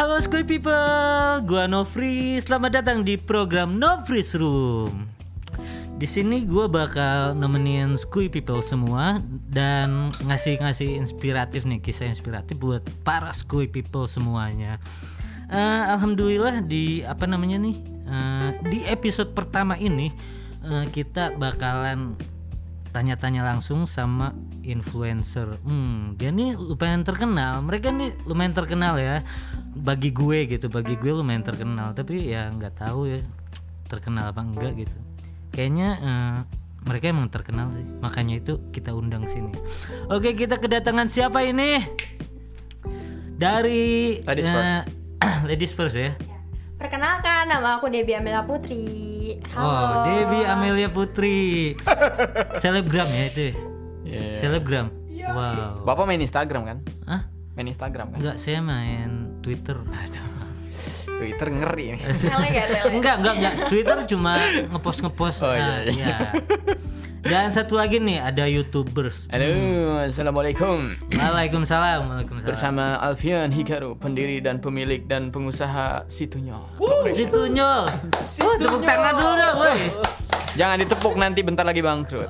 Halo Skuy People, gua Nofri. Selamat datang di program Nofri's Room. Di sini gua bakal nemenin Skuy People semua dan ngasih inspiratif nih, kisah inspiratif buat para Skuy People semuanya. Alhamdulillah di di episode pertama ini kita bakalan tanya-tanya langsung sama influencer. Dia nih lumayan terkenal. Mereka nih lumayan terkenal ya. Bagi gue lumayan terkenal. Tapi ya nggak tahu ya terkenal apa enggak gitu. Kayaknya mereka emang terkenal sih. Makanya itu kita undang sini. Oke, kita kedatangan siapa ini? Dari Ladies first ya. Perkenalkan, nama aku Debbie Amelia Putri. Halo. Oh, Debbie Amelia Putri. Selebgram ya itu. Yeah. Selebgram. Wow. Bapak main Instagram kan? Hah? Main Instagram kan? Enggak, saya main Twitter. Twitter ngeri nih. Tele gak tele? Enggak. Twitter cuma ngepost. Oh, iya. Dan satu lagi nih ada YouTubers. Halo, assalamualaikum. Waalaikumsalam. Bersama Alfian Hikaru, pendiri dan pemilik dan pengusaha Situnyol. Situnyol. Tepuk tangan dulu dong, woi. Jangan ditepuk, nanti bentar lagi bangkrut.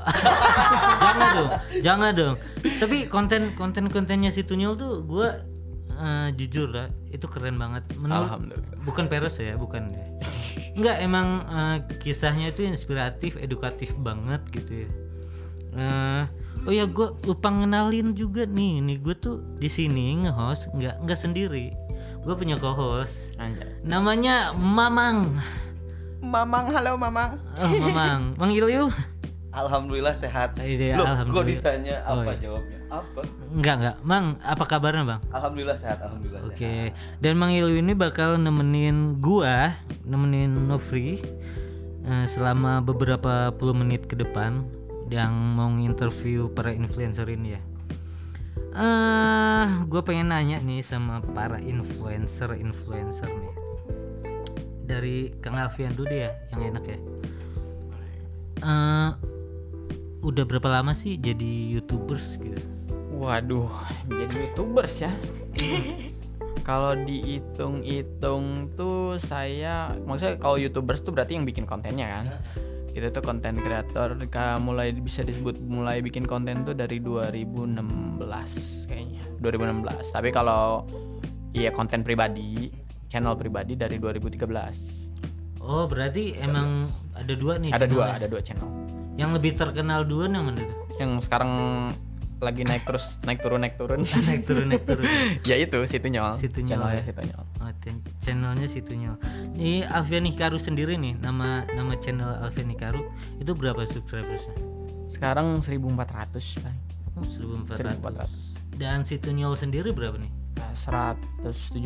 Jangan dong. Tapi kontennya Situnyol tuh gue jujur lah, itu keren banget. Alhamdulillah. Bukan peres ya, bukan ya. Enggak, emang kisahnya itu inspiratif, edukatif banget gitu ya. Oh ya, gue lupa ngenalin juga nih gue tuh di sini nge-host nggak sendiri. Gue punya co-host. Anjay. Namanya Mamang. Halo Mamang. Oh, Mamang. Manggil you? Alhamdulillah sehat. Iya, Loh, alhamdulillah. kok ditanya apa Oh, iya. jawabnya? Apa? Enggak. Mang, apa kabarnya, Bang? Alhamdulillah sehat, alhamdulillah Oke. sehat. Dan Mang Ilyu ini bakal nemenin Nofri selama beberapa puluh menit ke depan yang mau nginterview para influencer ini ya. Gue pengen nanya nih sama para influencer nih. Dari Kang Alfian dulu deh ya, yang enak ya. Udah berapa lama sih jadi YouTubers gitu? Waduh, jadi YouTubers ya. Kalau dihitung-hitung tuh maksudnya kalau YouTubers tuh berarti yang bikin kontennya kan. Itu tuh konten kreator, mulai bisa disebut mulai bikin konten tuh dari 2016 kayaknya. 2016. Tapi kalau konten pribadi, channel pribadi dari 2013. Oh, berarti emang ada dua nih. Ada channelnya. dua channel. Yang lebih terkenal dua yang mana tuh? Yang sekarang lagi naik turun. naik turun. Ya itu Situnyol. Situnyol. Channelnya Situnyol. Oh, channelnya Situnyol. Ini Alfian Hikaru sendiri nih, nama channel Alfian Hikaru itu berapa subscribersnya? Sekarang 1.400 Bang. Oh, 1.400. 1.400. Dan Situnyol sendiri berapa nih? 170.000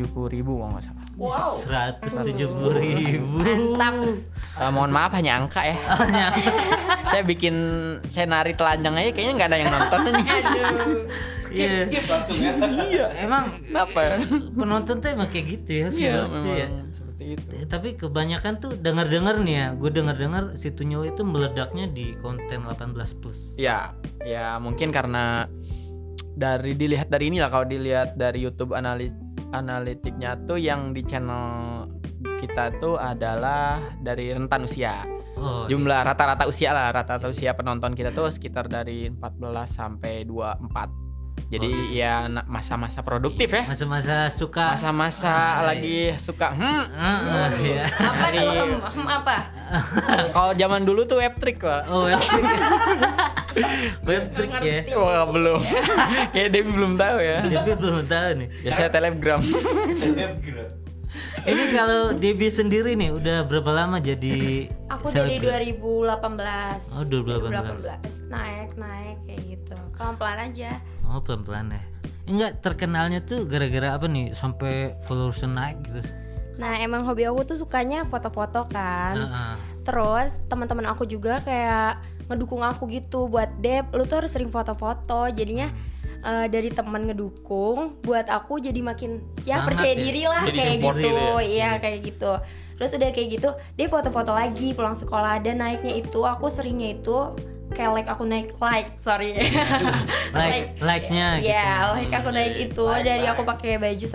kalau nggak salah. Wow. 170.000. Mantap. Mohon maaf hanya angka ya. Saya nari telanjang aja kayaknya nggak ada yang nonton. Aduh. Skip langsung ya. Iya. Emang Kenapa ya? penonton tuh emang kayak gitu ya, Iya viewers tuh ya. memang seperti itu. Tapi kebanyakan tuh dengar nih ya, gue dengar Situnyol itu meledaknya di konten 18+. Ya mungkin karena dilihat dari inilah, kalau dilihat dari YouTube analitiknya tuh yang di channel kita tuh adalah dari rentan usia. Oh, Jumlah rata-rata usia penonton kita tuh sekitar dari 14 sampai 24. Jadi ya masa-masa produktif ya. masa-masa suka Masa-masa lagi suka iya. Apa tuh? Apa? Kalau zaman dulu tuh web trick, Pak. Oh, web trick ya. Ngerti. Wah, belum. Kayak Debbie belum tahu ya. Debbie belum tahu nih. Biasanya telegram. Ini kalau Debbie sendiri nih udah berapa lama jadi Aku dari selebgram? 2018. Oh, 2018. Naik kayak gitu. Pelan-pelan aja. Oh, pelan-pelan ya. Enggak, terkenalnya tuh gara-gara apa nih sampai followersnya naik gitu. Nah, emang hobi aku tuh sukanya foto-foto kan. Heeh. Terus teman-teman aku juga kayak ngedukung aku gitu buat Deb, lu tuh harus sering foto-foto. Jadinya dari teman ngedukung buat aku jadi makin Semangat percaya ya? diri lah Jadi kayak support gitu. gitu ya? Iya kayak gitu. Terus udah kayak gitu dia foto-foto lagi pulang sekolah, dan naiknya itu aku seringnya itu kayak aku naik sorry like-nya gitu. ya aku naik itu dari Like. aku pakai baju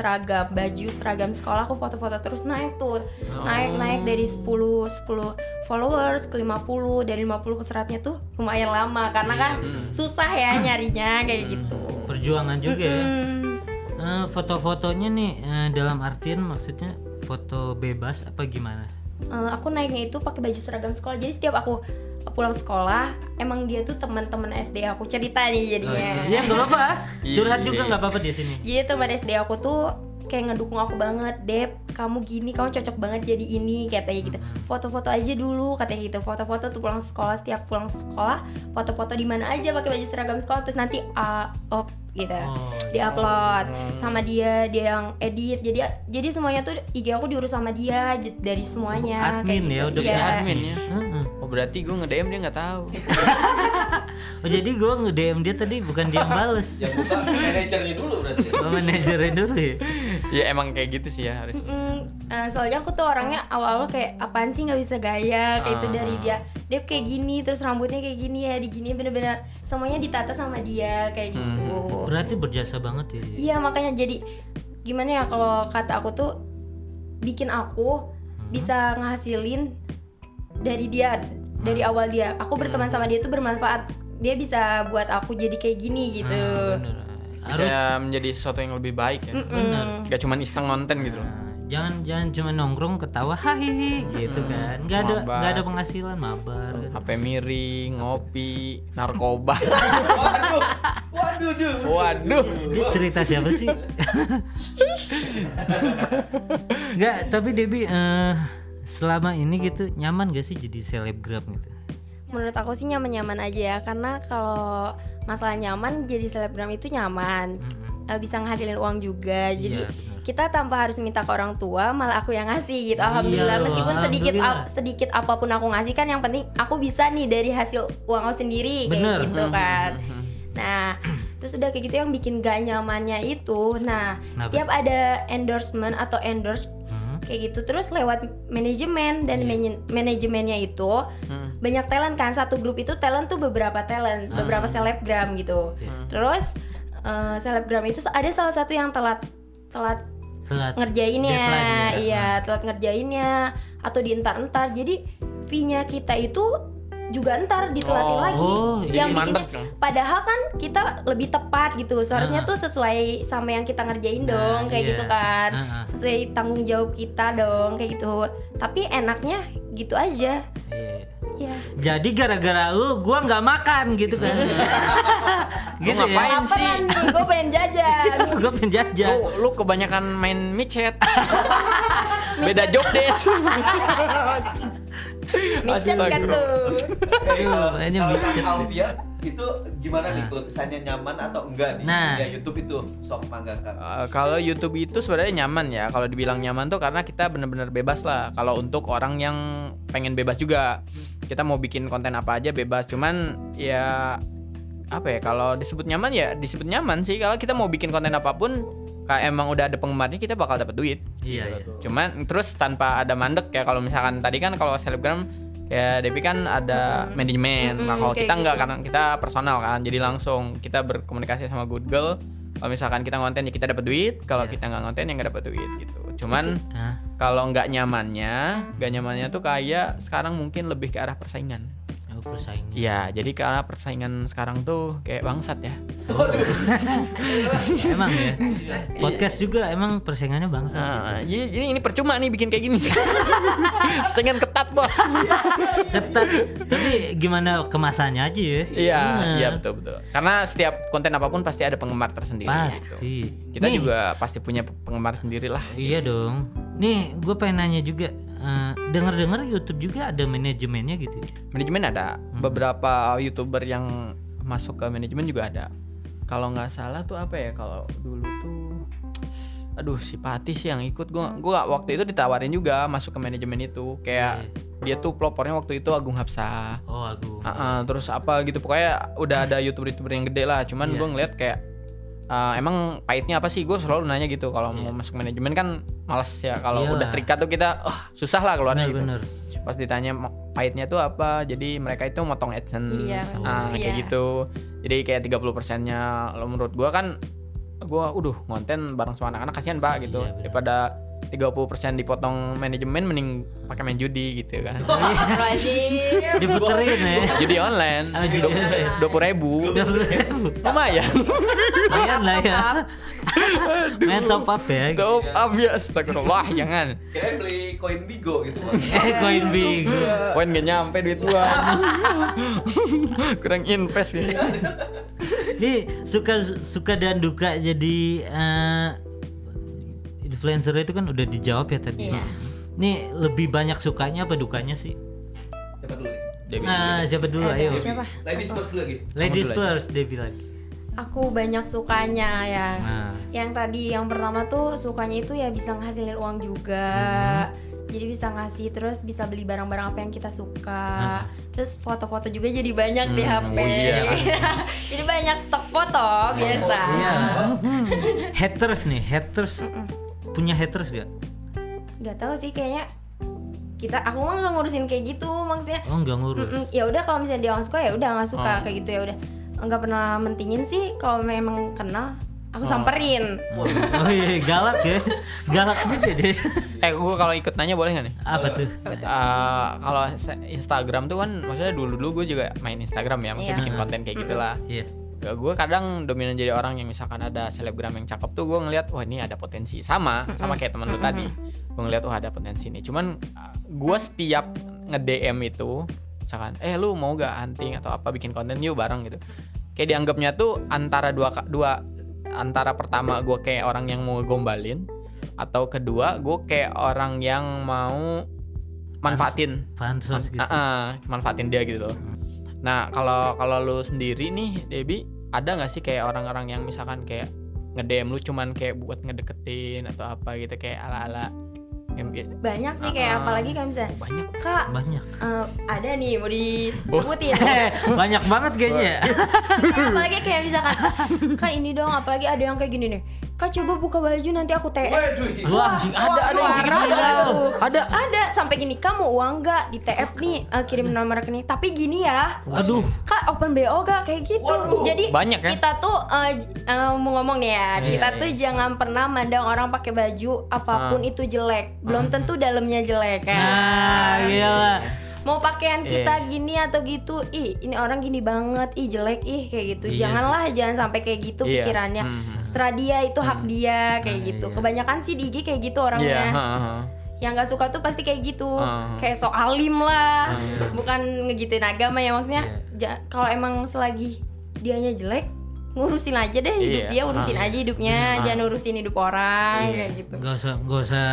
seragam sekolah, aku foto-foto terus naik tuh naik dari 10 followers ke 50, dari 50 ke 100-nya tuh lumayan lama karena kan susah ya nyarinya kayak gitu. Perjuangan juga ya. Mm-mm. Foto-fotonya nih dalam artian maksudnya foto bebas apa gimana? Aku naiknya itu pakai baju seragam sekolah, jadi setiap aku pulang sekolah emang dia tuh teman-teman SD aku cerita nih jadinya. Iya nggak apa-apa. Curhat Iya. juga nggak apa-apa di sini. Jadi teman SD aku tuh kayak ngedukung aku banget, Dep, kamu gini, kamu cocok banget jadi ini, katanya gitu. Foto-foto aja dulu, katanya gitu. Foto-foto tuh pulang sekolah, setiap pulang sekolah, foto-foto di mana aja pakai baju seragam sekolah, terus nanti up gitu. Oh, Diupload sama dia yang edit. Jadi semuanya tuh IG aku diurus sama dia dari semuanya. Admin ya, udah Iya. Admin ya. Heeh. Oh berarti gue nge-DM dia nggak tahu. Oh jadi gue nge-DM dia tadi bukan dia yang bales. Yang buka manajernya dulu berarti. Oh, manajernya dulu ya. Ya emang kayak gitu sih ya harus. Soalnya aku tuh orangnya awal-awal kayak apaan sih nggak bisa gaya kayak itu dari dia. Dia kayak gini, terus rambutnya kayak gini ya, digini bener-bener semuanya ditata sama dia kayak gitu. Berarti berjasa banget ya. Iya makanya jadi gimana ya kalau kata aku tuh bikin aku bisa ngehasilin dari dia dari awal dia. Aku berteman sama dia tuh bermanfaat. Dia bisa buat aku jadi kayak gini gitu. Bener. Bisa menjadi sesuatu yang lebih baik ya. Mm-mm. Gak cuma iseng ngonten gitu loh. Jangan cuma nongkrong ketawa hahihi gitu kan. Nggak Mabar. ada penghasilan mabar. HP miring, ngopi, narkoba. Waduh. Dia cerita siapa sih? Nggak, tapi Debbie selama ini gitu nyaman gak sih jadi selebgram gitu? Menurut aku sih nyaman-nyaman aja ya, karena kalau masalah nyaman jadi selebgram itu nyaman. Bisa ngehasilin uang juga. Jadi Iya, bener. kita tanpa harus minta ke orang tua, malah aku yang ngasih gitu. Alhamdulillah, Iya, meskipun alhamdulillah. sedikit apapun aku ngasih kan yang penting aku bisa nih dari hasil uang aku sendiri kayak Bener. gitu kan. Nah, terus udah kayak gitu yang bikin gak nyamannya itu. Nah, Kenapa? tiap ada endorsement atau endorse kayak gitu terus lewat manajemen dan manajemennya itu banyak talent kan, satu grup itu talent tuh beberapa talent, beberapa selebgram gitu. Terus selebgram itu ada salah satu yang telat Selat ngerjainnya, deadline ya. iya telat ngerjainnya atau dientar-entar. Jadi fee-nya kita itu juga entar ditelatin Oh, lagi. iya, Yang bikinnya, mandek dong. padahal kan kita lebih tepat gitu. Seharusnya tuh sesuai sama yang kita ngerjain dong, kayak iya. gitu kan. Sesuai tanggung jawab kita dong, kayak gitu. Tapi enaknya gitu aja. Iya. Ya. Jadi gara-gara lu gua nggak makan gitu kan. gitu ya. ngapain? Apaan sih? Laparan nih, gue pengen jajan. Gua pengen jajan. Lu kebanyakan main micet. Beda job desk. Micet kan tuh. Aduh, mainnya Kalau micet. Kang Alfian itu gimana nih kalau kesannya nyaman atau enggak di Nah. dunia YouTube itu? Sok mangga Kang. Kalau YouTube itu sebenarnya nyaman ya. Kalau dibilang nyaman tuh karena kita benar-benar bebas lah. Kalau untuk orang yang pengen bebas juga, kita mau bikin konten apa aja bebas. Cuman ya apa ya? Kalau disebut nyaman ya disebut nyaman sih. Kalau kita mau bikin konten apapun, kayak emang udah ada penggemarnya, kita bakal dapat duit. Iya, iya. Cuman terus tanpa ada mandek ya. Kalau misalkan tadi kan kalau selebgram ya Devi kan ada manajemen. Nah, kalau kayak kita enggak gitu. karena kita personal kan. Jadi langsung kita berkomunikasi sama Google. Kalau misalkan kita ngonten ya kita dapat duit, kalau kita nggak ngonten ya nggak dapat duit gitu. Cuman Hah? kalau nggak nyamannya tuh kayak sekarang mungkin lebih ke arah persaingan. Oh, persaingan. Iya, jadi ke arah persaingan sekarang tuh kayak bangsat ya. Emang ya. Podcast juga emang persaingannya bangsa. Nah, jadi ini percuma nih bikin kayak gini. Persaingan ketat bos. Ketat. Tapi gimana kemasannya aja ya? Iya, Bener. iya betul. Karena setiap konten apapun pasti ada penggemar tersendiri. Pasti. Gitu. Kita Nih, juga pasti punya penggemar sendiri lah. Iya dong. Nih, gue pengen nanya juga. Dengar-dengar YouTube juga ada manajemennya gitu. Manajemen ada. Beberapa YouTuber yang masuk ke manajemen juga ada. Kalau nggak salah tuh apa ya? Kalau dulu tuh, aduh si Pati sih yang ikut. Gua waktu itu ditawarin juga masuk ke manajemen itu. Kayak dia tuh pelopornya waktu itu Agung Hapsah. Oh, Agung. Terus apa gitu pokoknya udah ada YouTuber yang gede lah. Cuman Iya. gue ngeliat kayak emang pahitnya apa sih? Gue selalu nanya gitu kalau mau masuk manajemen kan malas ya. Kalau Iyalah. udah terikat tuh kita susah lah keluarnya gitu. Bener. Pas ditanya pahitnya tuh apa, jadi mereka itu motong AdSense. Iya, Kayak iya. gitu. Jadi kayak 30%-nya lo menurut gua kan ngonten bareng sama anak-anak kasihan Pak gitu. Iya, benar. Daripada 30% dipotong manajemen mending pakai main judi gitu kan. Astagfirullahaladzim. Diputerin ya. Judi online. Oh, judi online. 20.000. Lumayan. Lumayan lah ya. Main top up ya. Top up ya, astagfirullah, jangan. Kirain beli koin Bigo gitu Bang. Koin Bigo. Poin gak nyampe duit gua. Kurang invest gitu. Ini suka dan duka jadi influencer itu kan udah dijawab ya tadi. Iya. Nih lebih banyak sukanya apa dukanya sih? Coba dulu nih. Siapa dulu? Ada Ayo. siapa? Ladies first dulu lagi. Ladies Kamu dulu aja. first, Debbie lagi. Aku banyak sukanya ya. Nah, Yang tadi yang pertama tuh sukanya itu ya bisa ngehasilin uang juga. Jadi bisa ngasih, terus bisa beli barang-barang apa yang kita suka. Terus foto-foto juga jadi banyak di HP. oh iya. Jadi banyak stok foto biasa. iya. Haters nih, punya haters gak? Gak tahu sih, kayaknya aku mah nggak ngurusin kayak gitu, maksudnya. Oh nggak ngurus. Ya udah, kalau misalnya dia nggak suka ya udah nggak suka, Oh. kayak gitu ya udah. Nggak pernah mentingin sih, kalau memang kenal aku samperin. Oh iya, galak ya, galak juga deh. Gua kalau ikut nanya boleh nggak nih? Apa tuh? Kalau Instagram tuh kan, maksudnya dulu gue juga main Instagram ya, maksudnya Iya. bikin konten kayak gitulah. Iya. Gue kadang dominan jadi orang yang misalkan ada selebgram yang cakep tuh gue ngeliat, wah ini ada potensi, sama kayak temen lu tadi. Gue ngeliat, wah ada potensi nih. Cuman gue setiap nge-DM itu, misalkan lu mau gak hunting atau apa, bikin konten yuk bareng gitu, kayak dianggapnya tuh antara antara pertama gue kayak orang yang mau gombalin, atau kedua gue kayak orang yang mau manfaatin Pansos gitu. manfaatin dia gitu loh. Nah, kalau lu sendiri nih, Debbie, ada nggak sih kayak orang-orang yang misalkan kayak nge-DM lu cuman kayak buat ngedeketin atau apa gitu, kayak ala-ala yang Banyak sih, kayak apalagi kayak misalnya, banyak. Kak, Banyak. ada nih mau disebutin. Banyak banget kayaknya. Nah, apalagi kayak misalkan, Kak ini dong, apalagi ada yang kayak gini nih, Kak coba buka baju nanti aku TM. Waduh. Wah, anjing, ada yang kayak Parah gitu. nggak tuh? Ada. Sampai gini, kamu uang nggak di TF nih, kirim nomor rekening, tapi gini ya, Aduh. Kak open BO gak kayak gitu. Waduh. Jadi Banyak ya? kita tuh mau ngomong nih ya, Iya, kita iya. tuh jangan pernah mandang orang pakai baju apapun itu jelek, belum tentu dalamnya jelek kan. Nah, gila. Mau pakaian Iya. kita gini atau gitu, ih ini orang gini banget, ih jelek, ih kayak gitu. Iya Jangan sampai kayak gitu Iya. pikirannya. Setelah dia itu hak dia kayak Nah, gitu. iya. Kebanyakan sih di IG kayak gitu Iya, orangnya. heeh. Yang nggak suka tuh pasti kayak gitu, Ah. kayak so alim lah, Ah. bukan ngegituin agama ya, maksudnya. Kalau emang selagi dianya jelek, ngurusin aja deh hidup Iya. dia, urusin Ah. aja hidupnya, jangan urusin hidup orang Iya. kayak gitu. Nggak usah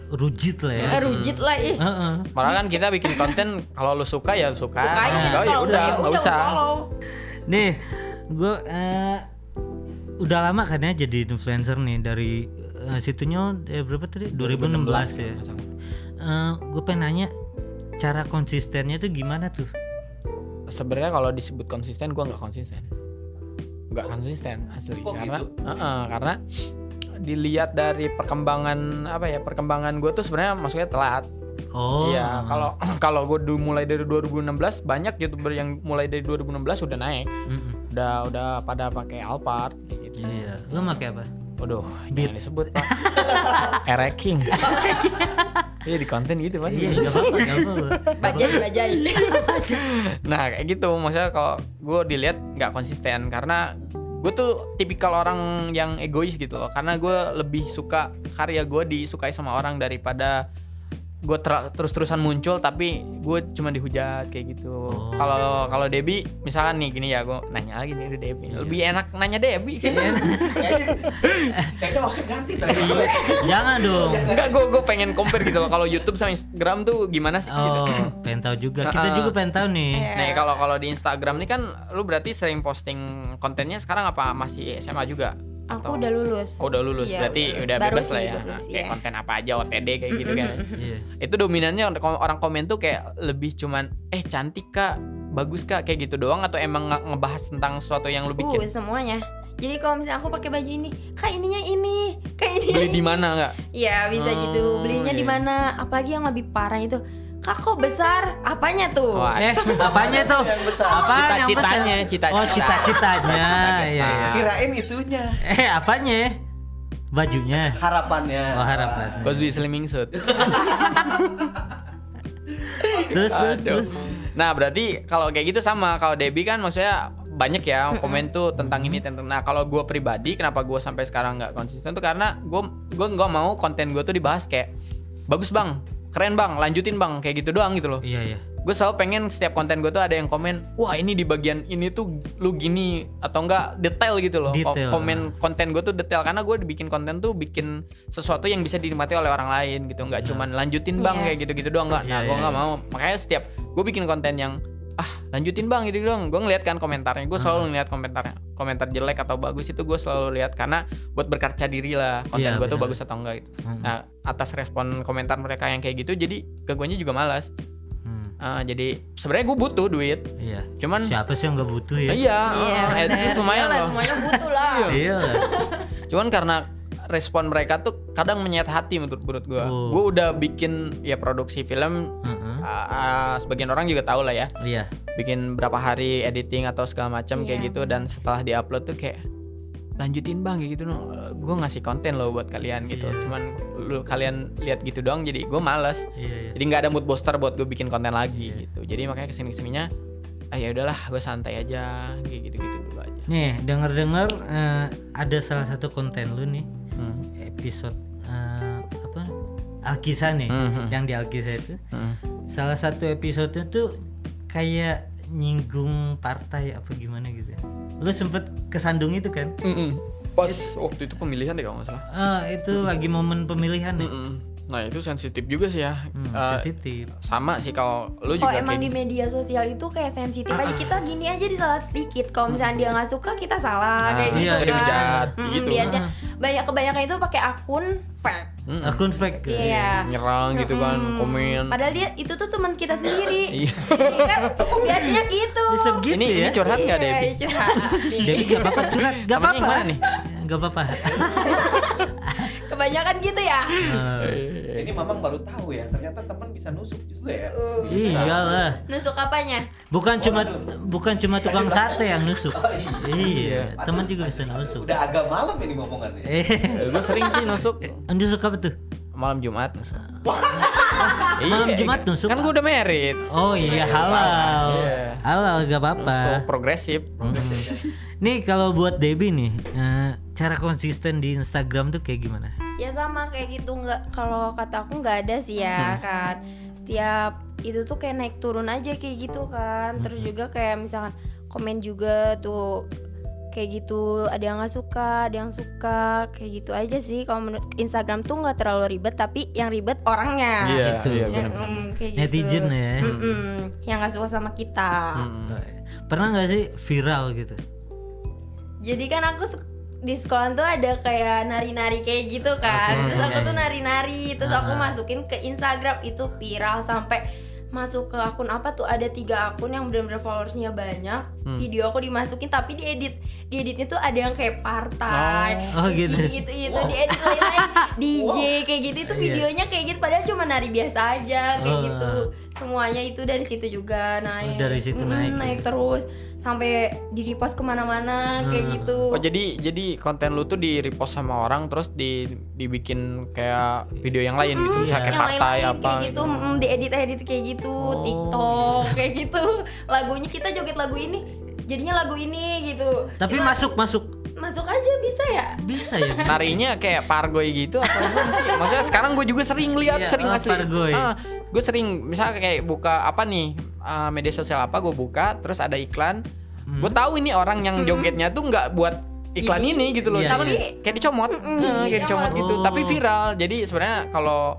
rujit lah ya. Rujit lah ih. Heeh. Malah kan kita bikin konten, kalau lu suka ya suka. Sukain, Enggak, ya kalau udah, enggak nggak usah. follow. Nih, gue udah lama kan ya jadi influencer nih, dari situnya berapa tadi? 2016 ya. Gue pengen nanya, cara konsistennya tuh gimana tuh? Sebenarnya kalau disebut konsisten, gue nggak konsisten asli. Kok Karena gitu? karena dilihat dari perkembangan gue tuh sebenarnya maksudnya telat. Oh. Iya, kalau gue mulai dari 2016, banyak YouTuber yang mulai dari 2016 udah naik, Mm-mm. udah pada pakai Alphard kayak gitu. Iya. Lu pakai apa? Waduh, Beat. jangan disebut Pak. Ereking. Iya di konten gitu Pak. Iya, nggak apa-apa, nggak apa-apa. Bajai. Nah kayak gitu, maksudnya kalau gue dilihat nggak konsisten, karena gue tuh tipikal orang yang egois gitu loh, karena gue lebih suka karya gue disukai sama orang daripada gue terus-terusan muncul tapi gue cuma dihujat kayak gitu. Kalau Debbie misalkan nih gini ya, gue nanya lagi nih Debbie, lebih enak nanya Debbie kayaknya. Kayaknya harus ganti tadi. Jangan dong. Enggak, gue pengen compare gitu loh, kalau YouTube sama Instagram tuh gimana sih gitu. Oh, pengen tahu juga. Kita juga pengen tahu nih. Nih kalau di Instagram nih kan lu berarti sering posting kontennya sekarang apa masih SMA juga? Aku udah lulus. Oh, udah lulus, Iya, berarti udah baru bebas sih, lah ya. baru Nah, sih, kayak ya. konten apa aja, OTD kayak gitu kan. Iya. Itu dominannya orang komen tuh kayak lebih cuman cantik Kak, bagus Kak, kayak gitu doang, atau emang ngebahas tentang sesuatu yang lu bikin? Semuanya. Jadi kalau misalnya aku pakai baju ini, Kak ininya ini, Kak ini. Beli di mana enggak? Iya bisa gitu. Belinya iya. di mana? Apalagi yang lebih parah itu, Kak kok besar? Apanya tuh? Wah, Apanya tuh? Yang besar. Apaan yang Cita-citanya, besar? cita-cita. Oh, cita-citanya. Cita-cita. Iya, iya. Kirain itunya. Apanya? Bajunya. Harapannya. Oh, harapan. Kozui Slimming Suit. Terus. Nah, berarti kalau kayak gitu sama. Kalau Debbie kan maksudnya banyak ya komen tuh tentang ini tentang. Nah, kalau gue pribadi kenapa gue sampai sekarang nggak konsisten tuh karena gue nggak mau konten gue tuh dibahas kayak bagus bang, keren bang, lanjutin bang, kayak gitu doang gitu loh. Iya. Gue selalu pengen setiap konten gue tuh ada yang komen, wah ini di bagian ini tuh lu gini atau enggak detail gitu loh. Detail. Komen konten gue tuh detail karena gue bikin konten tuh bikin sesuatu yang bisa dinikmati oleh orang lain gitu, nggak cuman lanjutin bang Iya. kayak gitu-gitu doang nggak. Nah, Iya, gue iya, nggak mau. Makanya setiap gue bikin konten yang lanjutin bang gitu doang, gue ngeliat kan komentarnya, gue selalu ngeliat komentar jelek atau bagus itu gue selalu lihat karena buat berkaca diri lah konten Iya, gue tuh benar. bagus atau enggak gitu. Nah, atas respon komentar mereka yang kayak gitu jadi ke guanya juga malas. Jadi sebenarnya gue butuh duit, Iya. cuman Siapa sih yang nggak butuh ya? iya, bener. AdSense lumayan Iyalah, loh. semuanya butuh lah. Iya. Cuman karena respon mereka tuh kadang menyayat hati menurut gue. Oh. Gue udah bikin ya produksi film, Heeh. sebagian orang juga tahu lah ya. Iya. Bikin berapa hari editing atau segala macam kayak Iya, gitu dan setelah diupload tuh kayak lanjutin bang kayak gitu no. Gue ngasih konten loh buat kalian gitu. Iya. Cuman kalian lihat gitu doang jadi gue males. Iya. Jadi nggak ada mood booster buat gue bikin konten lagi Iya. gitu. Jadi makanya kesininya ya udahlah gue santai aja kayak gitu-gitu dulu aja. Nih, dengar ada salah satu konten lu nih, episode apa? Alkisah nih, yang di Alkisah itu. Salah satu episode tuh kayak nyinggung partai apa gimana gitu. Lu sempet kesandung itu kan? Pas waktu itu pemilihan deh kalau nggak salah. Itu lagi momen pemilihan deh. Nah itu sensitif juga sih ya. Sensitif. Sama sih kalau lu Kalau juga emang di kayak media sosial itu kayak sensitif aja, kita gini aja disalah sedikit. Kalau misalnya dia nggak suka kita salah Nah, kayak iya, gitu jadi kan. bejat, gitu. Biasanya kebanyakan itu pakai akun fake. Akun fake. Iya. nyerang gitu kan, komen. Padahal dia itu tuh teman kita sendiri. Iya. Kan biasanya gitu. Bisa gitu Ini ya. curhat nggak Iya, Debbie? curhat. Jadi gak apa-apa curhat, gak Temennya yang apa-apa. mana nih? Gak apa-apa. Kebanyakan gitu ya. Ini Mamang baru tahu ya, ternyata teman bisa nusuk juga ya. Iya lah. Nusuk apanya? Bukan cuma tukang sate yang nusuk. Oh, Iya, teman juga bisa nusuk. Udah agak malam ini ngomongannya. Gue sering sih nusuk Nusuk apa tuh? malam Jumat nusuk. Malam Iya, Jumat nusuk? Kan gue udah married. Oh iya, halal. Iya. Halal gak apa-apa. So progresif. Nih kalau buat Debbie nih, cara konsisten di Instagram tuh kayak gimana? Ya sama kayak gitu, nggak, kalau kata aku nggak ada sih ya kan. Setiap itu tuh kayak naik turun aja kayak gitu kan. Terus juga kayak misalkan komen juga tuh kayak gitu, ada yang nggak suka, ada yang suka, kayak gitu aja sih. Kalau menurut Instagram tuh nggak terlalu ribet, tapi yang ribet orangnya. Iya, Itu. iya Yang, benar. kayak gitu. Netizen ya. Yang nggak suka sama kita. Pernah nggak sih viral gitu? Jadi kan aku di sekolah tuh ada kayak nari-nari kayak gitu kan. Oke, Terus aku iya, tuh iya. nari-nari, terus aku masukin ke Instagram, itu viral sampai masuk ke akun apa tuh, ada 3 akun yang benar-benar followersnya banyak. Video aku dimasukin tapi dieditnya tuh ada yang kayak partai. Oh, terus gitu. itu diedit lain-lain DJ kayak gitu, itu Iya. videonya kayak gitu padahal cuma nari biasa aja kayak Oh. gitu. Semuanya itu dari situ juga naik. Oh, dari situ naik. Naik terus sampai di repost kemana-mana kayak gitu. Oh jadi konten lu tuh di repost sama orang terus dibikin kayak video yang lain gitu, misalnya kayak Yang partai lain-lain apa kayak gitu, diedit kayak gitu, TikTok kayak gitu. Lagunya kita joget lagu ini, jadinya lagu ini gitu. Tapi Cuma masuk aja bisa ya? bisa ya. narinya kayak pargoy gitu apa gimana sih? Maksudnya sekarang gue juga sering lihat, Iya, sering oh, asli. pargoy. Gue sering misalnya kayak buka apa nih media sosial apa gue buka terus ada iklan. Gue tahu ini orang yang jogetnya tuh nggak buat iklan ini gitu loh. Iya, Tapi iya. kayak dicomot, kayak dicomot gitu. Oh. Tapi viral. Jadi sebenarnya kalau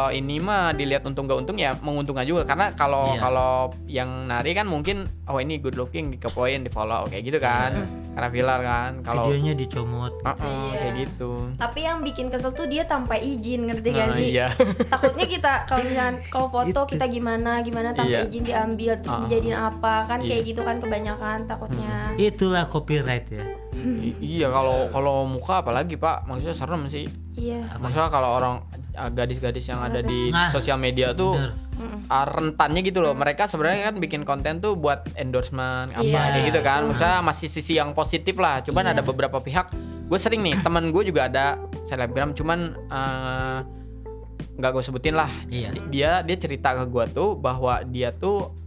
ini mah dilihat untung gak untung ya menguntungkan juga karena kalau Iya. kalau yang nari kan mungkin oh ini good looking dikepoin di follow kayak gitu kan karena viral kan kalau Videonya dicomot. Iya. kayak gitu. Tapi yang bikin kesel tuh dia tanpa izin, ngerti gak Nah, sih? iya. Takutnya kita kalau misalnya kalau foto Itu. kita gimana tanpa Iya. izin diambil terus dijadiin apa kan, kayak Iya. gitu kan kebanyakan takutnya. Itulah copyright ya. Iya kalau muka apalagi Pak maksudnya serem sih. Iya. Maksudnya kalau orang gadis-gadis yang ada di Nah, sosial media tuh bener. rentannya gitu loh. Mereka sebenarnya kan bikin konten tuh buat endorsement apa Iya. kayak gitu kan. Maksudnya masih sisi yang positif lah. Cuman ada beberapa pihak, gue sering nih, teman gue juga ada selebgram, cuman nggak gue sebutin lah. Iya. Dia cerita ke gue tuh bahwa dia tuh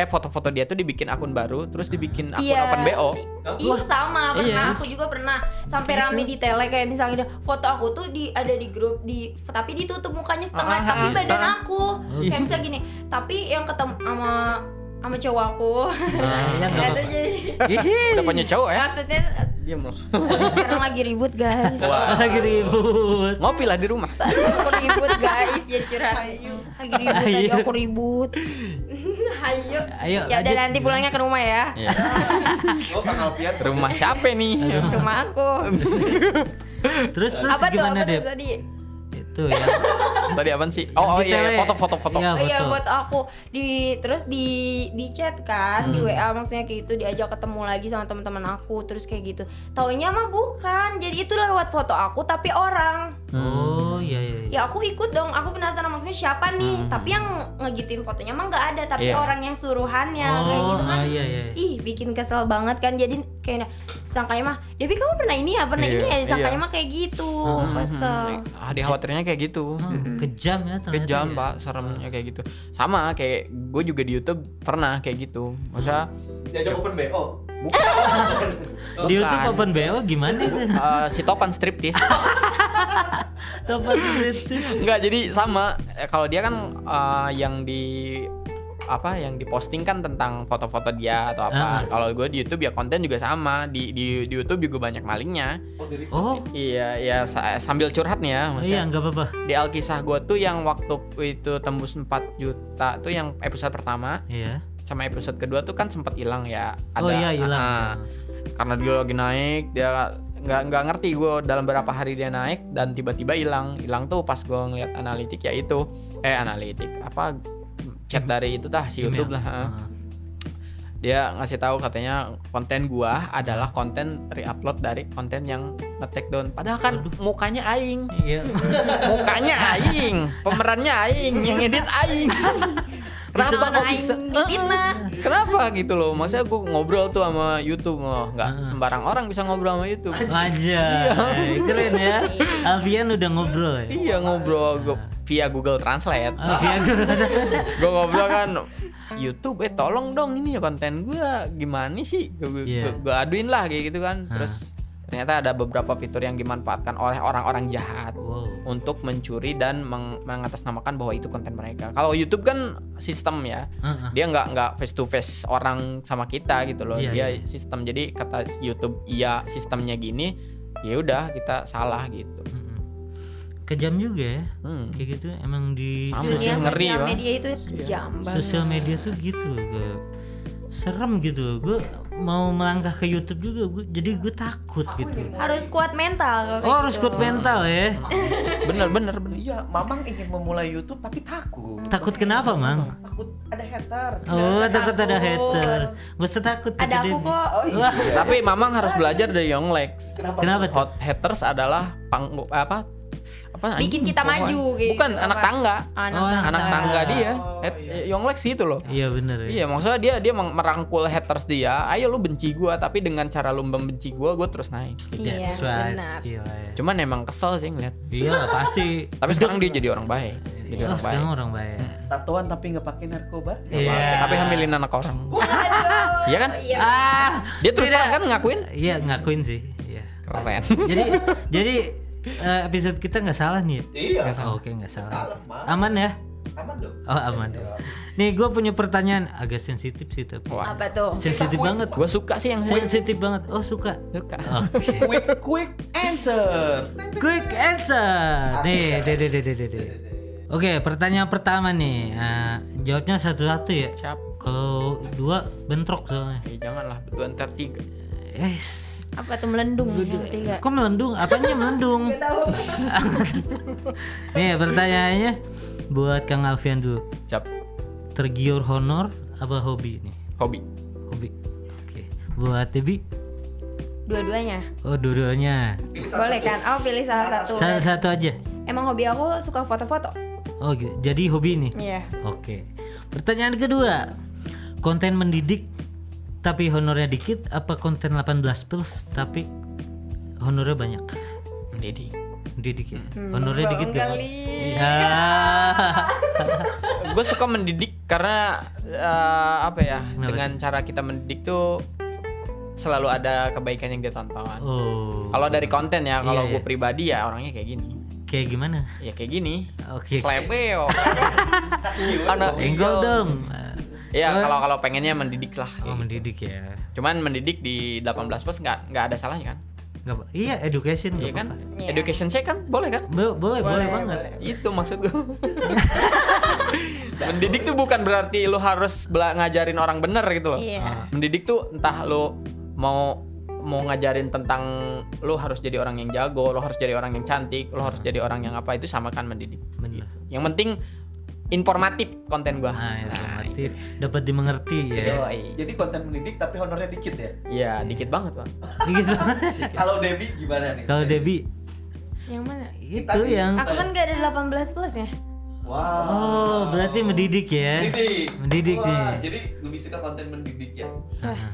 foto-foto dia tuh dibikin akun baru, terus dibikin akun Iya. open BO. Iya sama, pernah Iya. aku juga pernah sampai rame di tele kayak misalnya foto aku tuh ada di grup tapi ditutup mukanya setengah tapi badan aku kayak misalnya gini, tapi yang ketemu sama cowok aku Ya nggak itu apa-apa. jadi Udah punya cowok ya? maksudnya Diam loh. sekarang lagi ribut guys. Wah. Lagi ribut. Ngopi lah di rumah. Aku ribut guys, jadi curhat. Lagi ribut Ayo. aja aku ribut. Ayo. Ayo, Ya udah lanjut. nanti pulangnya ke rumah ya. Iya. Gue Kang Alfian. Rumah siapa nih? Rumah aku. Terus Apa tuh? gimana Apa deh? tuh tadi? Itu ya. Tadi apaan sih? Oh Di iya, tele. foto. Iya, Oh iya foto. buat aku terus di chat kan di WA maksudnya kayak gitu, diajak ketemu lagi sama teman-teman aku terus kayak gitu. Taunya mah bukan. Jadi itu lewat foto aku tapi orang. Oh iya. Ya aku ikut dong. Aku penasaran maksudnya siapa nih. Tapi yang ngegituin fotonya mah nggak ada, tapi Iya. orang yang suruhannya kayak gitu kan. Iya. Ih, bikin kesel banget kan. Jadi kayaknya sangkanya mah, "Devi kamu pernah ini ya? Pernah ini ya?" Iya, Sangkanya iya. mah kayak gitu. Kesel. Dikhawatirnya kayak gitu. Kejam ya ternyata. Kejam ya. pak, seremnya kayak gitu. Sama kayak gue juga di YouTube pernah kayak gitu. Maksudnya Diajak open BO. Di YouTube open BO gimana itu? si Topan striptis. Topan itu. Enggak, jadi sama. Kalau dia kan yang diposting kan tentang foto-foto dia atau apa. Kalau gue di YouTube ya konten juga sama. Di YouTube juga banyak malingnya. Oh, Iya, ya sambil curhat nih ya. iya Maksudnya nggak apa-apa. di Alkisah gue tuh yang waktu itu tembus 4 juta tuh yang episode pertama, Iya. sama episode kedua tuh kan sempat hilang ya. Oh iya hilang. Karena dia lagi naik, dia nggak ngerti gue dalam berapa hari dia naik dan tiba-tiba hilang tuh pas gue ngeliat analitik ya itu analitik apa chat dari itu dah si Email. YouTube lah. Dia ngasih tahu katanya konten gua adalah konten reupload dari konten yang nge-take down. Padahal kan mukanya aing. Iya. Mukanya aing, pemerannya aing, yang edit aing. Kenapa kok bisa? Difitnah. Kenapa gitu loh? Maksudnya gue ngobrol tuh sama YouTube, nggak sembarang orang bisa ngobrol sama YouTube. Aja. Keren ya. Alfian udah ngobrol ya. Iya ngobrol via Google Translate. Alfian Gue ngobrol kan YouTube, tolong dong ini ya konten gue gimana sih? Iya. Gue aduin lah kayak gitu kan. Terus ternyata ada beberapa fitur yang dimanfaatkan oleh orang-orang jahat untuk mencuri dan mengatasnamakan bahwa itu konten mereka. Kalau YouTube kan sistem ya, dia nggak face to face orang sama kita gitu loh. Iya, Dia iya. sistem, jadi kata YouTube iya sistemnya gini, ya udah kita salah gitu. Kejam juga ya. Kayak gitu emang di Sama Dunia sih, ngeri, sosial Bang. media itu kejam banget. sosial media tuh gitu loh, kayak serem gitu loh. Gue mau melangkah ke YouTube juga, jadi gue takut gitu. Harus kuat mental. Oh harus kuat mental ya. Bener. Iya, Mamang ingin memulai YouTube tapi takut. Takut kenapa mang? Takut ada hater. Oh usah takut ada takut. hater. Gak usah takut. Ada kata aku Debbie. kok. Oh iya. Tapi Mamang harus belajar dari Yonglex. Kenapa tuh? Hot haters adalah apa Bikin anjing, kita pokoknya. maju gitu. Bukan anak Apa? tangga. Anak tangga dia. Oh, iya. Yonglex gitu loh. Iya bener ya. Iya, maksudnya dia merangkul haters dia. Ayo lu benci gua, tapi dengan cara lu membenci gua terus naik. Iya, That's right. benar. Gila ya. Cuman emang kesel sih ngeliat. Iya lah, pasti. Tapi sekarang dia jadi orang baik. Jadi Oh, orang baik. sekarang orang baik. Tatoan tapi nggak pakai narkoba. Iya. Tapi hamilin anak orang. Iya kan? Ah, Dia terus terang kan ngakuin? iya ngakuin sih. Iya. Keren. Jadi episode kita nggak salah nih. Iya. Oh, oke nggak salah. Salah, Mang. Aman ya? Aman dong. Oh aman. Nih gue punya pertanyaan agak sensitif sih tapi. Wah, Apa tuh? Sensitif banget. gua suka sih yang Sensitif banget. Oh suka. suka. Oke. Quick answer. Quick answer. Nih, deh. Oke, pertanyaan pertama nih. Jawabnya satu-satu ya. Siap. Kalau dua bentrok soalnya. Janganlah berdua ntar 3. Yes. Apa tuh melendung yang ketiga? Kok melendung? Apanya melendung? Gak tahu. Nih pertanyaannya buat Kang Alfian dulu. Siap. Tergiur honor apa hobi nih? Hobi. Hobi. Oke. Buat Debbie? Dua-duanya. Oh dua-duanya. Boleh kan? Oh pilih salah satu. Satu aja. Emang hobi aku suka foto-foto. Oh, jadi hobi nih. Iya. Oke. Pertanyaan kedua. Konten mendidik tapi honornya dikit apa konten 18 plus tapi honornya banyak? Mendidik. Mendidik ya. Honornya dikit Bang gak? kali. Ya. Gue suka mendidik karena apa ya? Kenapa Dengan cara kita mendidik tuh selalu ada kebaikan yang dia tonton. Oh. Kalau dari konten ya, kalau Iya, gue pribadi ya orangnya kayak gini. Kayak gimana? Ya kayak gini. Oke. Slebeo. Anak Enggol dong. Ya kalau pengennya mendidik lah. Oh, kayak gitu. mendidik ya. Cuman mendidik di 18 plus nggak ada salahnya kan? Iya, education Iya nggak kan? apa-apa. Iya. Education check kan boleh kan? Boleh banget. Itu maksud gue. Mendidik tuh bukan berarti lu harus ngajarin orang bener gitu loh. Iya. Mendidik tuh entah lu mau ngajarin tentang lu harus jadi orang yang jago, lu harus jadi orang yang cantik, lu harus jadi orang yang apa, itu sama kan mendidik. Bener. Yang penting informatif konten gua. Nah, informatif, dapat dimengerti ya. Yoi. Jadi konten mendidik tapi honornya dikit ya. Iya, dikit banget, Pak. Gitu. Kalau Debbie gimana nih? Kalau Debbie Yang mana? itu Tadi. yang Aku kan gak ada 18 plus ya. Wow. oh, berarti mendidik ya. Mendidik Wah, nih. Jadi lebih suka konten mendidik ya.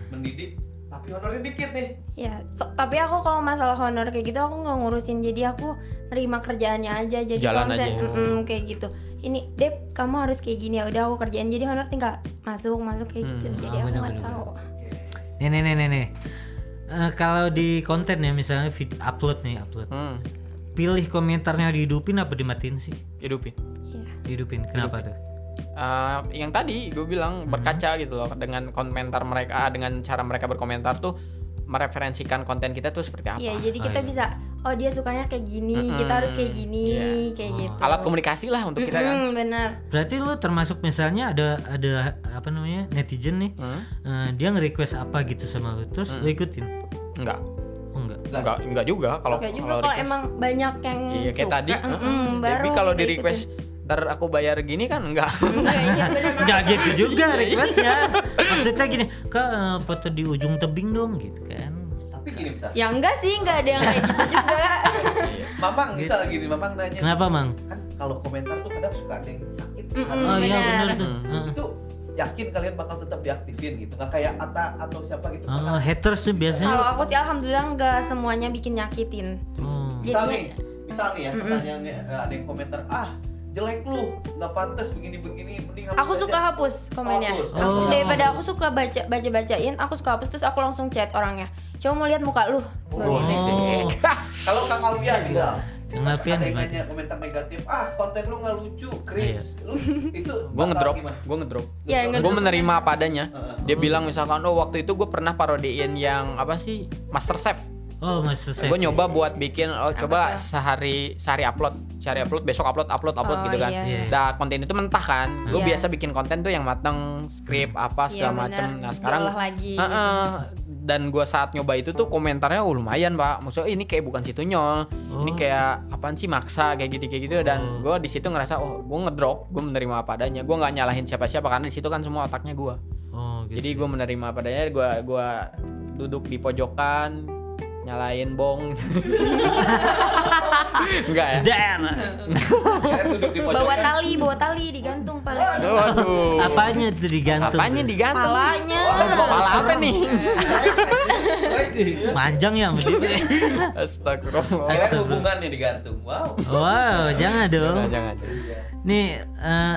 Mendidik tapi honornya dikit nih. Ya, tapi aku kalau masalah honor kayak gitu aku nggak ngurusin, jadi aku nerima kerjaannya aja. Jadi Jalan kalau misalnya, aja. kayak gitu. Ini Dep, kamu harus kayak gini ya. Udah aku kerjain. Jadi honor tinggal masuk kayak gitu. Jadi aku nggak bener-bener. tahu. Nih. Kalau di konten ya misalnya upload. Pilih komentarnya dihidupin apa dimatiin sih? Hidupin. Iya. Dihidupin. Kenapa tuh? Yang tadi gue bilang berkaca gitu loh, dengan komentar mereka, dengan cara mereka berkomentar tuh mereferensikan konten kita tuh seperti apa. Iya, jadi kita iya. bisa, oh dia sukanya kayak gini, kita harus kayak gini, kayak gitu. Alat komunikasi lah untuk kita kan. Benar. Berarti lu termasuk misalnya ada apa namanya netizen nih, dia nge-request apa gitu sama lu, terus lu ikutin? Enggak. Oh enggak. Enggak juga kalau Enggak juga kalau request. emang banyak yang Iya kayak suka. tadi. Baru Tapi kalau kita di request ntar aku bayar gini kan enggak. Enggak, iya benar. Enggak gitu juga requestnya. Maksudnya gini, Kak foto di ujung tebing dong gitu kan. Tapi gini bisa. Ya enggak sih, enggak ada yang kayak gitu juga. Mamang misal gini, Mamang nanya. Kenapa Mang? Kan kalau komentar tuh kadang suka ada yang sakit. Oh iya benar. benar tuh. Itu yakin kalian bakal tetap diaktifin gitu, nggak kayak Atta atau siapa gitu. Oh, haters tuh biasanya. Kalau aku sih alhamdulillah enggak semuanya bikin nyakitin. Oh. Misal Jadinya- nih ya pertanyaannya ada yang komentar, jelek lu, nggak pantas begini-begini, mending hapus Aku aja." suka hapus komennya. Hapus. Oh. Daripada aku suka bacain, aku suka hapus terus aku langsung chat orangnya. Coba mau lihat muka lu. Gua Oh, gitu. Oh. Kalau Kang Alfian misal, Kang Alfian ada yang gimana? nanya komentar negatif, konten lu nggak lucu, cringe, lu itu Gue bakal ngedrop. gimana? Ya, Gue ngedrop. menerima apa adanya. Heeh. Dia bilang misalkan, oh waktu itu gue pernah parodiin yang apa sih, MasterChef. Oh, Master Chef. Gue nyoba buat bikin, coba tuh? sehari upload, besok upload Oh, gitu kan. iya. Iya. Nah konten itu mentah kan. Gue Iya. biasa bikin konten tuh yang mateng, skrip apa Iya, segala benar. macem. Nah sekarang Diolah lagi. dan gue saat nyoba itu tuh komentarnya lumayan pak. Maksudnya ini kayak bukan situ nyol, ini kayak apaan sih maksa kayak gitu. Dan gue di situ ngerasa gue ngedrop, gue menerima apa adanya. Gue nggak nyalahin siapa-siapa karena di situ kan semua otaknya gue. Oh, gitu. Jadi gue menerima apa adanya. Gue duduk di pojokan nyalain bong. Enggak ya? Dan Kalian duduk di pojok. Bawa tali digantung paling. Waduh. apanya tuh digantung? Apanya tuh? digantung? Palanya. Kepala apa nih? Manjang ya sama dia. Astagfirullah. Kalian hubungannya digantung. Wow. Wow, jangan dong. Jangan. Nih,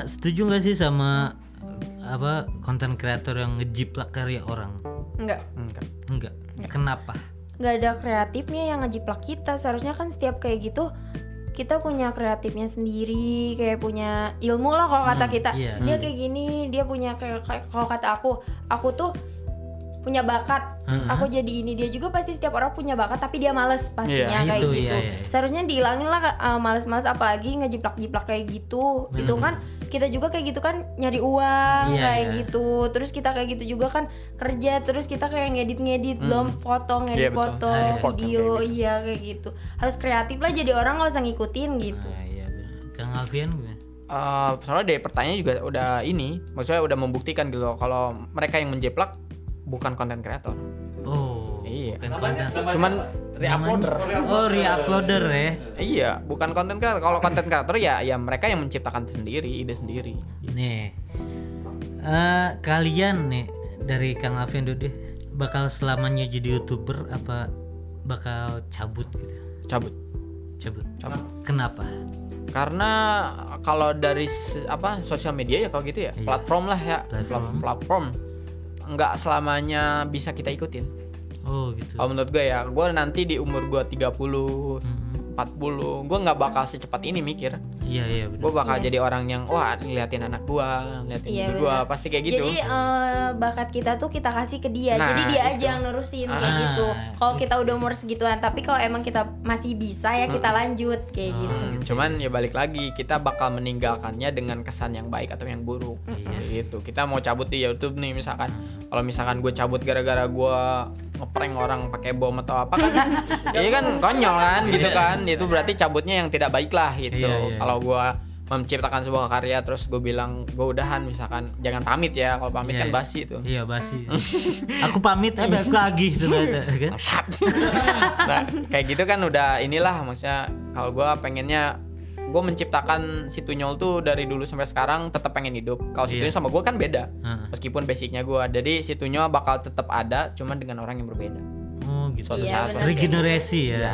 setuju nggak sih sama apa konten kreator yang ngejiplak karya orang? Enggak. Enggak. Kenapa? Nggak ada kreatifnya yang ngejiplak kita. Seharusnya kan setiap kayak gitu kita punya kreatifnya sendiri, kayak punya ilmu lah kalau kata kita. iya. Dia kayak gini, dia punya kayak kalau kata aku tuh punya bakat. Aku jadi ini, dia juga pasti setiap orang punya bakat tapi dia males pastinya Iya, kayak itu, gitu. iya. Seharusnya dihilangin lah males-males apalagi ngejiplak-jiplak kayak gitu. Itu kan kita juga kayak gitu kan nyari uang Iya, kayak iya. gitu. Terus kita kayak gitu juga kan kerja, terus kita kayak ngedit belum foto, Iya, ngedit betul. foto, Ah, iya. video, iya kayak gitu. Harus kreatif lah jadi orang nggak usah ngikutin gitu. Nah, iya benar. Kang Alfian gimana? Soalnya dari pertanyaan juga udah ini, maksudnya udah membuktikan gitu loh, kalau mereka yang menjeplak bukan konten kreator. Oh, Iya. bukan Namanya konten. Cuman apa? Re-uploader. Oh, re-uploader ya. Iya, bukan konten kreator. Kalau konten kreator ya mereka yang menciptakan sendiri, ide sendiri. Nih, kalian nih dari Kang Alvin dulu deh, bakal selamanya jadi YouTuber apa bakal cabut gitu? Cabut. Kenapa? Karena kalau dari sosial media ya kalau gitu ya, Iya. platform lah ya, Platform. nggak selamanya bisa kita ikutin. Oh gitu. Kalau menurut gue ya, gue nanti di umur gue 30, 40, gue nggak bakal secepat ini mikir. Iya Gue benar. bakal Iya. jadi orang yang wah ngeliatin anak gue, ngeliatin Iya, ibu gue, benar. pasti kayak gitu. Jadi bakat kita tuh kita kasih ke dia. Nah, Jadi dia itu. aja yang nerusin kayak Ah, gitu. Kalau gitu. kita udah umur segituan, tapi kalau emang kita masih bisa ya kita lanjut kayak gitu. Cuman ya balik lagi, kita bakal meninggalkannya dengan kesan yang baik atau yang buruk. Iya. Gitu. Kita mau cabut di YouTube nih misalkan. Kalau misalkan gue cabut gara-gara gue ngeprank orang pakai bom atau apa kan, ini kan konyol kan gitu kan. Itu berarti cabutnya yang tidak baik lah gitu. Iya. Kalau gue menciptakan sebuah karya terus gue bilang gue udahan misalkan, jangan pamit ya. Kalau pamit Iya, kan iya. basi tuh. Iya basi. Aku pamit balik lagi ternyata kan. Bangsat. Nah, kayak gitu kan udah inilah, maksudnya kalau gue pengennya gue menciptakan si Tunyol tuh dari dulu sampai sekarang tetap pengen hidup. Kalau si Iya. Tunyol sama gue kan beda, Heeh. meskipun basicnya gue, jadi si Tunyol bakal tetap ada, cuman dengan orang yang berbeda. Oh gitu. Suatu Iya, saat. benar. Regenerasi ya. Iya.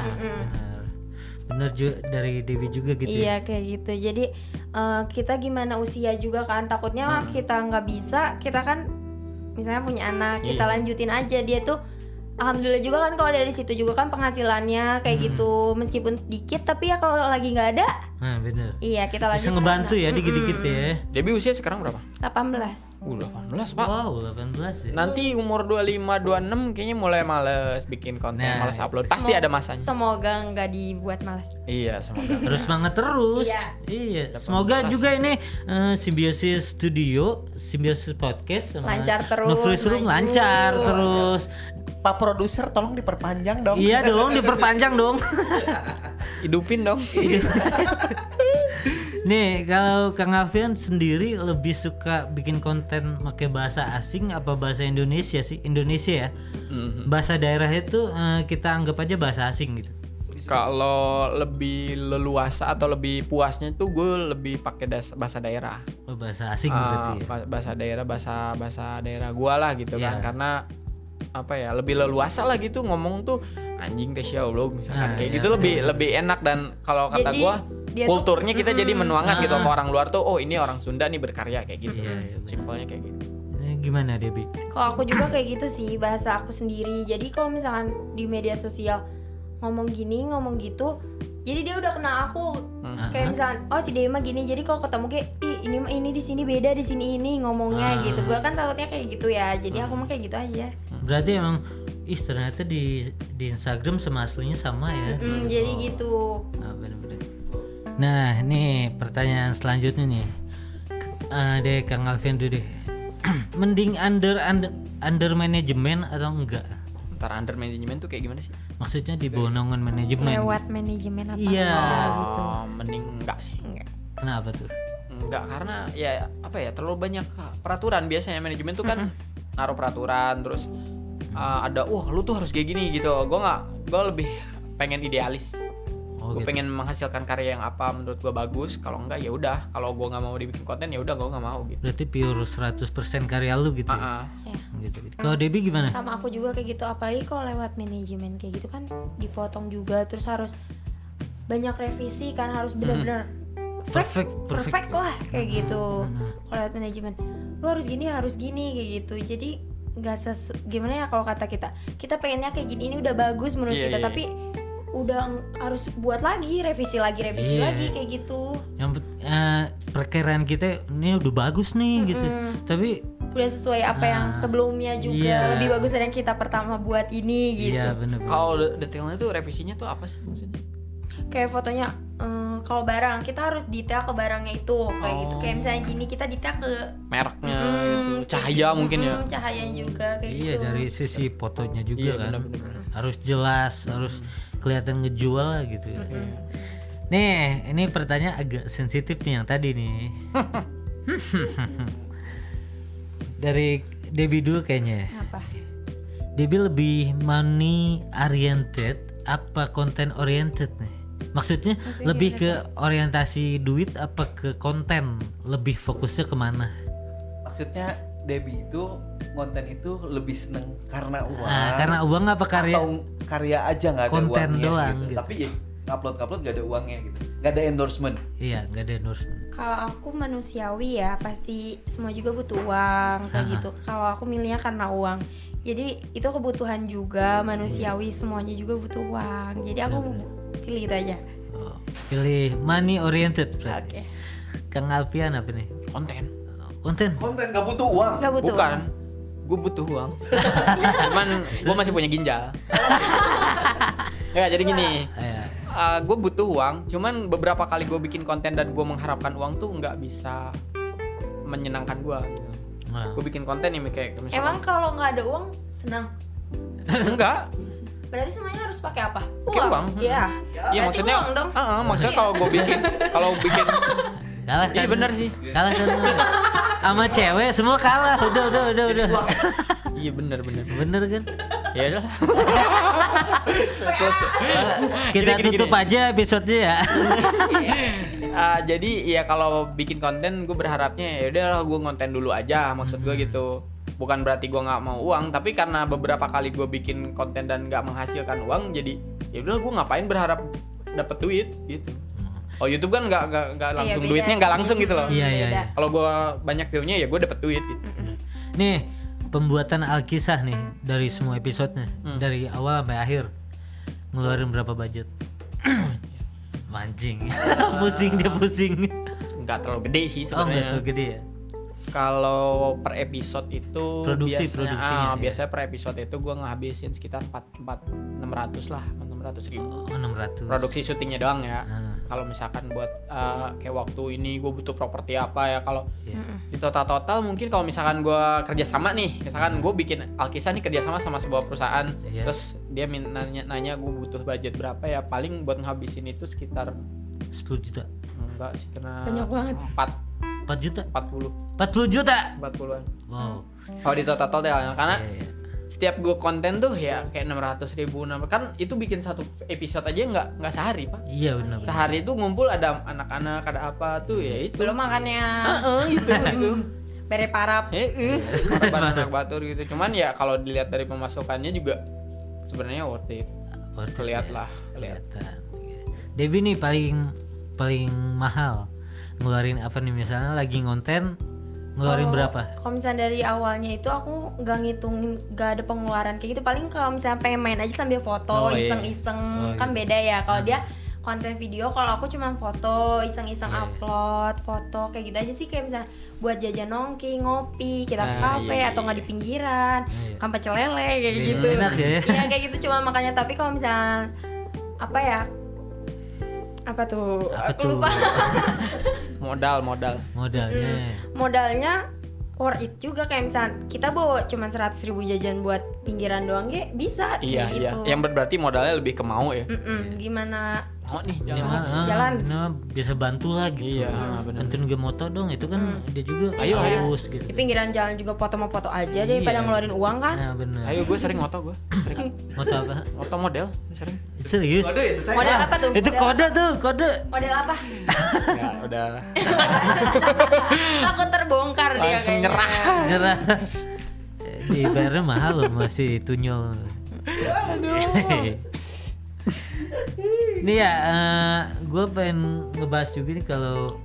Bener juga dari Dewi juga gitu ya. Iya kayak gitu. Jadi kita gimana usia juga kan, takutnya kita nggak bisa, kita kan misalnya punya anak, kita Iya. lanjutin aja. Dia tuh alhamdulillah juga kan kalau dari situ juga kan penghasilannya kayak gitu, meskipun sedikit tapi ya kalau lagi nggak ada, Nah bener. iya kita Bisa lanjutkan. ngebantu ya dikit-dikit ya. Debbie usia sekarang berapa? 18. 18 pak. Wow 18 ya. Nanti umur 25-26 kayaknya mulai males bikin konten, Nah, males upload. itu. Pasti ada masanya. Semoga nggak dibuat malas. Iya, semoga. Harus semangat terus. Iya. Iya. Semoga juga ini Simbiosis Studio, Simbiosis Podcast sama Lancar terus, Novris Room maju. lancar terus. Pak produser tolong diperpanjang dong. Iya dong, diperpanjang dong. Hidupin dong. Nih, kalau Kang Alfian sendiri lebih suka bikin konten pakai bahasa asing apa bahasa Indonesia sih? Indonesia ya. Mhm. Bahasa daerah itu kita anggap aja bahasa asing gitu. Kalau lebih leluasa atau lebih puasnya tuh gue lebih pakai bahasa daerah. Oh, bahasa asing berarti ya. Bahasa daerah, bahasa daerah gua lah gitu Iya. kan, karena apa ya, lebih leluasa lah gitu ngomong tuh, anjing teh lo misalkan Nah, kayak iya, gitu lebih enak. Dan kalau kata Jadi, gua dia kulturnya kita jadi menuangkan gitu ke Ah. orang luar tuh, oh ini orang Sunda nih berkarya kayak gitu. Iya, iya, bener. Simpelnya kayak gitu. Gimana Debbie? Kalau aku juga kayak gitu sih, bahasa aku sendiri. Jadi kalau misalkan di media sosial ngomong gini, ngomong gitu, jadi dia udah kenal aku. Kayak misalkan, oh si Dewi mah gini. Jadi kalau ketemu kayak, ih ini mah ini di sini beda, di sini ini ngomongnya gitu. Gua kan takutnya kayak gitu ya. Jadi aku mah kayak gitu aja. Berarti emang ternyata di Instagram sama aslinya sama ya. Jadi gitu. Ah, bener-bener. Nah, nih pertanyaan selanjutnya nih. Deh Kang Alfian dulu deh. Mending under manajemen atau enggak? Ntar under manajemen tuh kayak gimana sih? Maksudnya di bawah naungan manajemen. Lewat manajemen apa Iya. gitu. Mending enggak sih. Kenapa tuh? Enggak, karena ya apa ya, terlalu banyak peraturan. Biasanya manajemen tuh kan naruh peraturan, terus ada lu tuh harus kayak gini gitu. Gue lebih pengen idealis. Oh, Gue gitu. pengen menghasilkan karya yang apa menurut gue bagus. Kalau enggak ya udah, kalau gue nggak mau dibikin konten ya udah gue nggak mau gitu. Berarti pure 100% karya lu gitu. Ya? Ya. Gitu. Kalau Debbie gimana? Sama aku juga kayak gitu, apalagi kalau lewat manajemen kayak gitu kan dipotong juga, terus harus banyak revisi kan, harus benar-benar perfect lah kayak gitu. Kalau lewat manajemen, lu harus gini kayak gitu. Jadi nggak gimana ya, kalau kata kita pengennya kayak gini, ini udah bagus menurut Iya, kita, iya. tapi udah harus buat lagi revisi lagi Iya. kayak gitu. Yang perkiraan kita ini udah bagus nih gitu. Tapi Udah sesuai apa yang sebelumnya juga, iya. lebih bagus dari yang kita pertama buat ini gitu. iya bener. Kalau detailnya tuh revisinya tuh apa sih maksudnya? Kayak fotonya kalau barang kita harus detail ke barangnya itu kayak gitu. Kayak misalnya gini, kita detail ke Mereknya Mm, gitu, cahaya mungkin ya. cahayanya juga kayak Iya gitu. dari sisi fotonya juga Iya, kan bener-bener. harus jelas, harus kelihatan ngejual lah gitu ya. Nih ini pertanyaan agak sensitif nih yang tadi nih. Dari Debbie dulu kayaknya. Apa? Debbie lebih money oriented apa konten oriented nih? Maksudnya lebih ke orientasi duit apa ke konten? Lebih fokusnya kemana? Maksudnya Debbie itu konten itu lebih seneng karena uang. Karena uang apa karya? Atau karya aja nggak ada konten uangnya doang gitu. gitu. Tapi ya upload gak ada uangnya gitu. Gak ada endorsement. Iya, nggak ada endorsement. Kalau aku manusiawi ya, pasti semua juga butuh uang kayak gitu. Kalau aku milihnya karena uang. Jadi itu kebutuhan juga manusiawi, semuanya juga butuh uang. Jadi aku pilih itu aja. Oh, pilih money oriented Oke. berarti. Kang Alpian apa nih? Konten. Konten. Konten gak butuh uang. Gak butuh Bukan. uang. Gue butuh uang. Cuman gue masih punya ginjal. Nggak, jadi gini. Ya. Gue butuh uang, cuman beberapa kali gue bikin konten dan gue mengharapkan uang tuh nggak bisa menyenangkan gue. Nah. Gue bikin konten nih kayak misalnya. Emang kalau nggak ada uang senang? Enggak. Berarti semuanya harus pakai apa? Pakai uang. Iya. Iya, Berarti maksudnya uang dong. maksudnya Iya. kalau bikin Kalah kan? iya benar sih. Kalah kan? Sama cewek semua kalah. Udah. Iya benar. Bener kan? Ya udah. Kita Gini. tutup aja episode-nya ya. Jadi ya kalau bikin konten gue berharapnya ya udah gue konten dulu aja, maksud gue gitu. Bukan berarti gue nggak mau uang, tapi karena beberapa kali gue bikin konten dan nggak menghasilkan uang, jadi ya udah gue ngapain berharap dapet duit gitu. Oh YouTube kan nggak langsung beda duitnya sih. nggak langsung gitu loh. Iya, Beda. iya. Kalau gue banyak view-nya ya gue dapet duit gitu. Nih, pembuatan Alkisah nih dari semua episodenya, dari awal sampai akhir. Ngeluarin berapa budget? Mancing. pusing. Nggak terlalu gede sih Oh, sebenarnya. enggak tuh gede ya. Kalau per episode itu Produksinya, ya. biasanya per episode itu gue ngabisin sekitar 600 lah, 600 ribu. Oh, 600. Produksi syutingnya doang ya. Ah. Kalau misalkan buat kayak waktu ini gue butuh properti apa ya, kalau Iya. di total mungkin kalau misalkan gue kerjasama nih, misalkan gue bikin Alkisah nih kerjasama sama sebuah perusahaan, Iya. terus dia nanya gue butuh budget berapa ya, paling buat ngabisin itu sekitar 10 juta. enggak sih, kena Banyak banget. 4 juta. 40 juta. 40-an. Wow. Kalau di total ya, karena Iya. setiap gue konten tuh ya kayak 600 ribu, kan itu bikin satu episode aja nggak sehari pak. Iya benar. Sehari itu ngumpul ada anak-anak, ada apa tuh ya itu. Belum makannya. itu. Bere parap. Anak batur gitu. Cuman ya kalau dilihat dari pemasukannya juga sebenarnya worth it. Lihat lah. Kelihatan. Debbie nih paling mahal ngeluarin apa nih, misalnya lagi ngonten ngeluarin berapa? Kalau misalnya dari awalnya itu aku nggak ngitungin, nggak ada pengeluaran kayak gitu. Paling kalau misalnya pengen main aja sambil foto, Oh, iya. iseng-iseng, Oh, kan iya. beda ya. Kalau dia konten video, kalau aku cuma foto, iseng-iseng Iya. upload foto kayak gitu aja sih. Kayak misalnya buat jajan nongki, ngopi, kita ke Nah, kafe iya, atau nggak iya. di pinggiran, Iya. kan pecel lele kayak Iya, gitu. enak ya. Iya kayak gitu cuma makanya. Tapi kalau misalnya apa ya? Apa tuh? Apa Aku tuh? lupa. Modalnya. Modalnya worth it juga, kayak misalnya kita bawa cuman 100.000 jajan buat pinggiran doang bisa Iya kayak iya. gitu. Yang berarti modalnya lebih ke mau ya. Gimana Mau nih Ini jalan. mah Jalan. ini mah bisa bantu lah gitu. Iya, benar. Nanti juga moto dong, itu kan dia juga Ayo, harus gitu. di pinggiran jalan juga foto mau foto aja daripada Iya. ngeluarin uang kan. Nah benar. Ayo gue sering moto gue. Sering. Moto apa? Moto model sering. Serius? Kode itu teh. Model apa tuh? Itu Model kode tuh, kode. Model apa? Ya udah. Takut terbongkar dia Langsung kayaknya. nyerah. Nyerah. Di bayarnya mahal loh, masih tunyol. Nih ya, gue pengen ngebahas juga nih kalau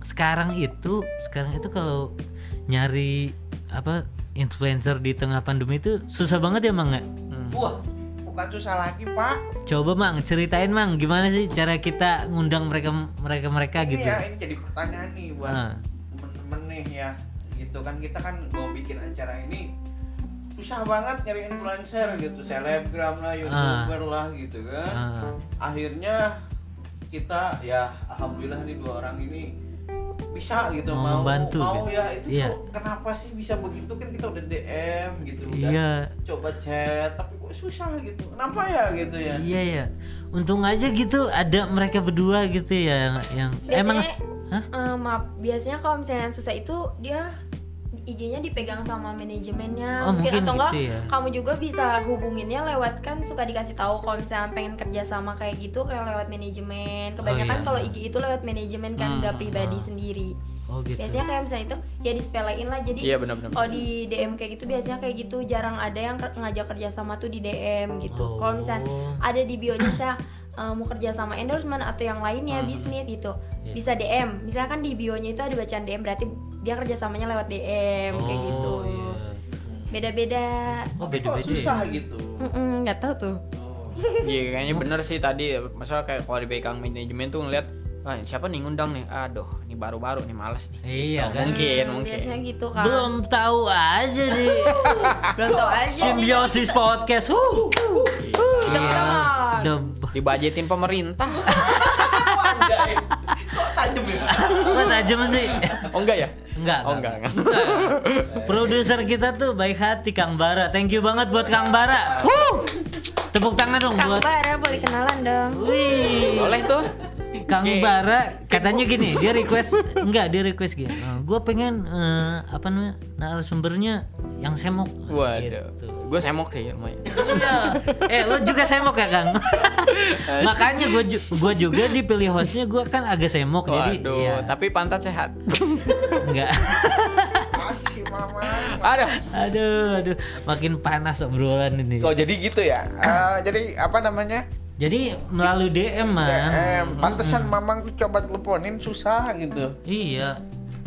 sekarang itu kalau nyari apa influencer di tengah pandemi itu susah banget ya Mang ya? Wah, bukan susah lagi pak. Coba Mang ceritain Mang, gimana sih cara kita ngundang mereka Ini gitu? ya, ini jadi pertanyaan nih buat Ah. temen-temen nih ya. Gitu kan kita kan mau bikin acara ini susah banget nyari influencer gitu, selebgram lah, youtuber lah gitu kan. Akhirnya kita ya alhamdulillah nih 2 orang ini bisa gitu Mau membantu mau gitu. ya itu Iya. tuh kenapa sih bisa begitu, kan kita udah DM gitu, udah Iya. coba chat tapi kok susah gitu, kenapa ya gitu ya. Iya ya, untung aja gitu ada mereka berdua gitu ya yang Biasanya- emang. Hah? Maaf, biasanya kalau misalnya yang susah itu dia IG-nya dipegang sama manajemennya Oh, mungkin atau enggak gitu ya. kamu juga bisa hubunginnya lewat, kan suka dikasih tahu kalau misalnya pengen kerja sama kayak gitu kayak lewat manajemen. Kebanyakan iya. kalau IG itu lewat manajemen kan, nggak pribadi sendiri. Oh gitu. Biasanya kayak misalnya itu ya disepelein lah, jadi Iya, benar-benar. kalau di DM kayak gitu biasanya kayak gitu, jarang ada yang ngajak kerja sama tuh di DM gitu. Kalau misalnya ada di bio-nya misalnya mau kerja sama endorsement atau yang lainnya bisnis gitu, bisa DM. Misalnya kan di bio-nya itu ada bacaan DM, berarti dia kerjasamanya lewat DM kayak gitu. Iya. Beda-beda. Oh Kok beda-beda. susah gitu. Nggak tahu tuh. Iya kayaknya bener sih tadi, masalah kayak kalau dipegang manajemen tuh ngeliat, wah siapa nih ngundang nih, aduh ini baru-baru nih males nih. Iya kan. Mungkin Biasanya gitu kan. Belum tahu aja nih. Belum tahu aja. Simbiosis podcast. Kita kan. Udah Dibajetin pemerintah. Anjay. Kok tajem ya? Kok tajam sih? Oh enggak ya? Enggak. Oh enggak. Produser kita tuh baik hati, Kang Bara. Thank you banget buat Kang Bara. Tepuk tangan dong Kang buat. Bara boleh kenalan dong. Wih. Boleh tuh. Kang Oke. Bara katanya gini, dia request gini. Gue pengen apa namanya narasumbernya yang semok. Waduh. Gitu. Gue semok sih lumayan. Iya. Lo juga semok ya Kang? Makanya gue juga dipilih hostnya, gue kan agak semok jadi. Waduh, Ya, tapi pantat sehat. enggak. Masih mama. Aduh. Aduh, makin panas obrolan ini. Oh jadi gitu ya? Jadi apa namanya? Jadi melalui DM man. Pantesan mamang tuh coba teleponin susah gitu. Iya.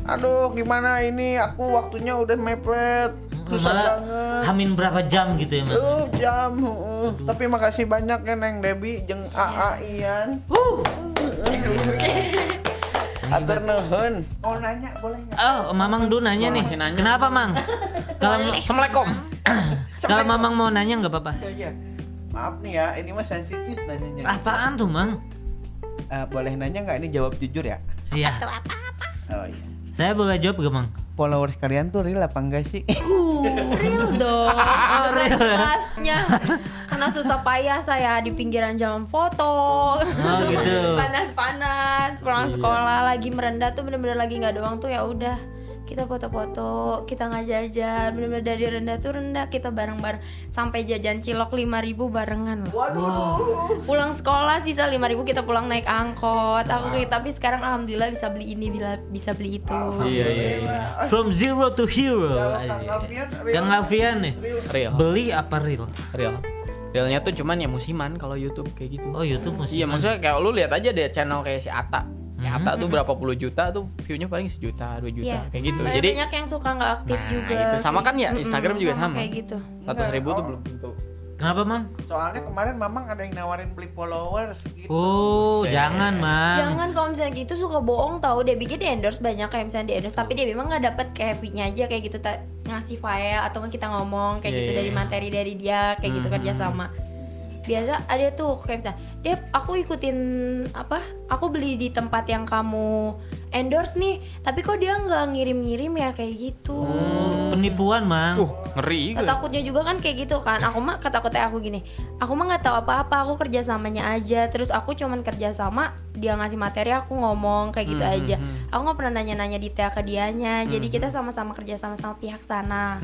Aduh gimana ini, aku waktunya udah mepet. Susah Malah banget. hamin berapa jam gitu ya man. Jam. Tapi makasih banyak ya Neng Debi jeung AA Ian. Atur nuhun. Oh nanya boleh nggak? Oh, Mamang dulu nanya nih. masih nanya. Kenapa, Mang? Kalau Assalamualaikum. kalau Mamang mau nanya nggak apa-apa. Iya. Maaf nih ya, ini mah sensitif nanyanya. Apaan tuh, Mang? Boleh nanya nggak, ini jawab jujur ya? Iya. Oh iya. Saya boleh jawab gak, Mang? Followers kalian tuh real apa enggak sih? Real dong. Dengan jelasnya. Karena susah payah saya di pinggiran jalan foto. Oh, gitu. Panas-panas, pulang sekolah lagi merendah tuh bener-bener lagi nggak ada uang tuh ya udah. Kita foto-foto, kita nggak jajan, bener-bener dari rendah tuh rendah, kita bareng-bareng sampai jajan cilok 5.000 barengan loh. Waduh. Pulang sekolah sisa 5.000 kita pulang naik angkot. Tapi sekarang alhamdulillah bisa beli ini, bisa beli itu. Iya. From zero to hero. Kang Alfian nih. Real. Beli apa real? Real. Realnya tuh cuman ya musiman kalau YouTube kayak gitu. Oh, YouTube Iya, musiman. maksudnya kayak lu lihat aja deh channel kayak si Ata. Kayak Ata tuh berapa puluh juta tuh view-nya paling 1 juta, 2 juta Iya. kayak gitu. Soalnya Jadi banyak yang suka nggak aktif nah, juga. itu sama kan ya, Instagram juga sama. Kayak gitu. 100.000 tuh belum tentu. Kenapa, Mang? Soalnya kemarin mamang ada yang nawarin beli followers gitu. Oh, Buset. jangan, Mang. Jangan kalau misalnya gitu suka bohong tahu, dia bikin di endorse banyak kayak misalnya di endorse, tapi dia memang nggak dapet kayak fee-nya aja kayak gitu, ngasih file atau nggak kita ngomong kayak Iya, gitu iya, dari iya. materi dari dia kayak gitu kerja sama. Biasa ada tuh kayak misalnya, Dep aku ikutin apa, aku beli di tempat yang kamu endorse nih, tapi kok dia nggak ngirim-ngirim ya kayak gitu. Oh, penipuan, Mang. Ngeri gue. Takutnya juga kan kayak gitu kan. Aku mah takutnya aku gini, aku mah nggak tahu apa-apa, aku kerja samanya aja, terus aku cuman kerja sama, dia ngasih materi aku ngomong kayak gitu aja. Aku nggak pernah nanya-nanya detail ke dianya. Jadi kita sama-sama kerja sama pihak sana.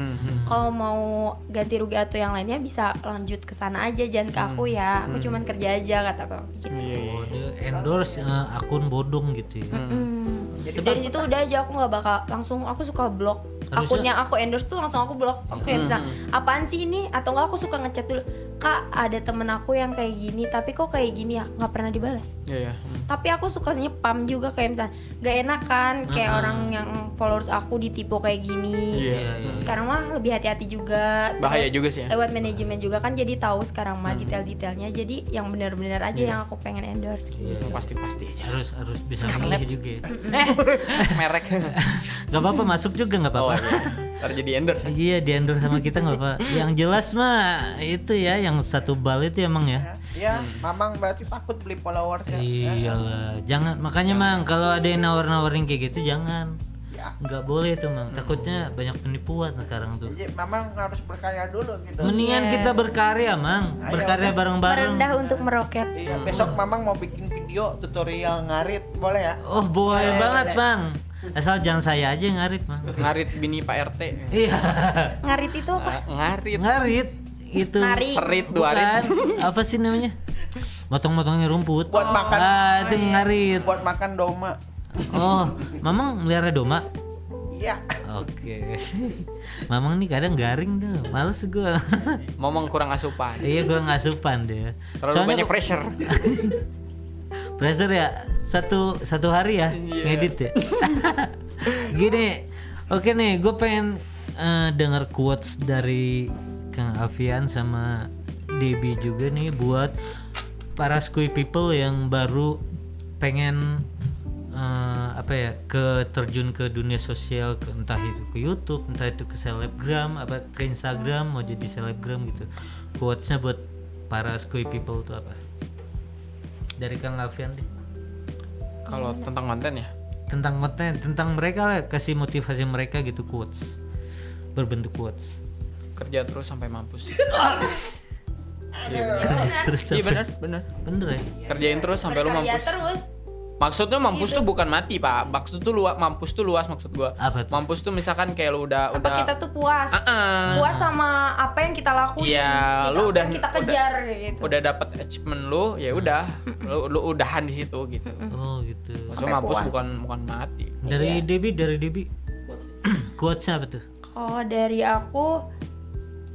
Kalau mau ganti rugi atau yang lainnya bisa lanjut ke sana aja, jangan ke aku ya. Aku cuman kerja aja kata aku gitu. Oh, dia endorse akun bodong gitu ya. Dari situ udah aja aku nggak bakal langsung, aku suka blok Harusnya- akun yang aku endorse tuh, langsung aku blok. Aku kayak bisa apaan sih ini, atau enggak aku suka ngechat dulu, Kak ada temen aku yang kayak gini tapi kok kayak gini ya, nggak pernah dibalas. Iya. Tapi aku suka nyepam juga kayak misalnya gak enak kan kayak orang yang followers aku ditipu kayak gini. Iya. Sekarang mah lebih hati-hati juga. Bahaya Terus juga sih ya. lewat manajemen juga kan jadi tahu sekarang mah detail-detailnya, jadi yang benar-benar aja yang aku pengen endorse gitu. Pasti aja. Harus bisa milih juga ya. Merek. Gak apa-apa, masuk juga gak Oh apa-apa. iya. Ntar jadi endorse. Iya, di endorse sama kita nggak apa. Yang jelas mah itu ya, yang satu bal itu emang ya. Ya, mamang berarti takut beli followers ya. Iyalah, jangan. Makanya Mang, kalau ada yang nawar-nawarin kayak gitu jangan. Ya. Nggak boleh tuh Mang. Takutnya banyak penipuan sekarang tuh. Jadi mamang harus berkarya dulu gitu. Mendingan kita berkarya Mang, Ayo, berkarya bareng-bareng. Merendah untuk meroket. Iya, besok mamang mau bikin video tutorial ngarit, boleh ya? Oh boleh banget Bang. Asal jangan saya aja yang ngarit, Mang. Ngarit bini Pak RT. Iya. Ngarit itu apa? Ngarit. Ngarit itu Nari. Serit bukan 2 rit. apa sih namanya? Motong-motongnya rumput. Buat makan. Itu ngarit. Buat makan doma. Oh, Mamang melihara domba? Iya. Oke. Mamang nih kadang garing tuh, males gua. Momong kurang asupan. Iya kurang asupan deh. Terlalu banyak pressure. Pressure ya satu hari ya ngedit ya. Gini, oke nih, gue pengen dengar quotes dari Kang Alfian sama Debbie juga nih buat para Skuy people yang baru pengen terjun ke dunia sosial, entah itu ke YouTube, entah itu ke selebgram, ke Instagram, mau jadi selebgram gitu. Quotesnya buat para Skuy people itu apa? Dari Kang Alfian deh. Kalau tentang konten ya? Tentang konten, tentang mereka lah, kasih motivasi mereka gitu, quotes berbentuk quotes. Kerja terus sampai mampus. Terus Iya benar. bener ya. Kerjain terus sampai lu Berkarya mampus. terus. Maksudnya mampus tuh bukan mati, Pak. Maksud tuh mampus tuh luas maksud gua. Apa tuh? Mampus tuh misalkan kayak lu udah Kita tuh puas. Puas sama apa yang kita lakuin. Iya, Gitu, lu apa udah yang kita kejar gitu. udah dapat achievement lu, ya udah. Lu udahan di situ gitu. Oh gitu. Maksudnya Sampai mampus puas. bukan mati. Dari Debbie quotesnya apa tuh? Oh, dari aku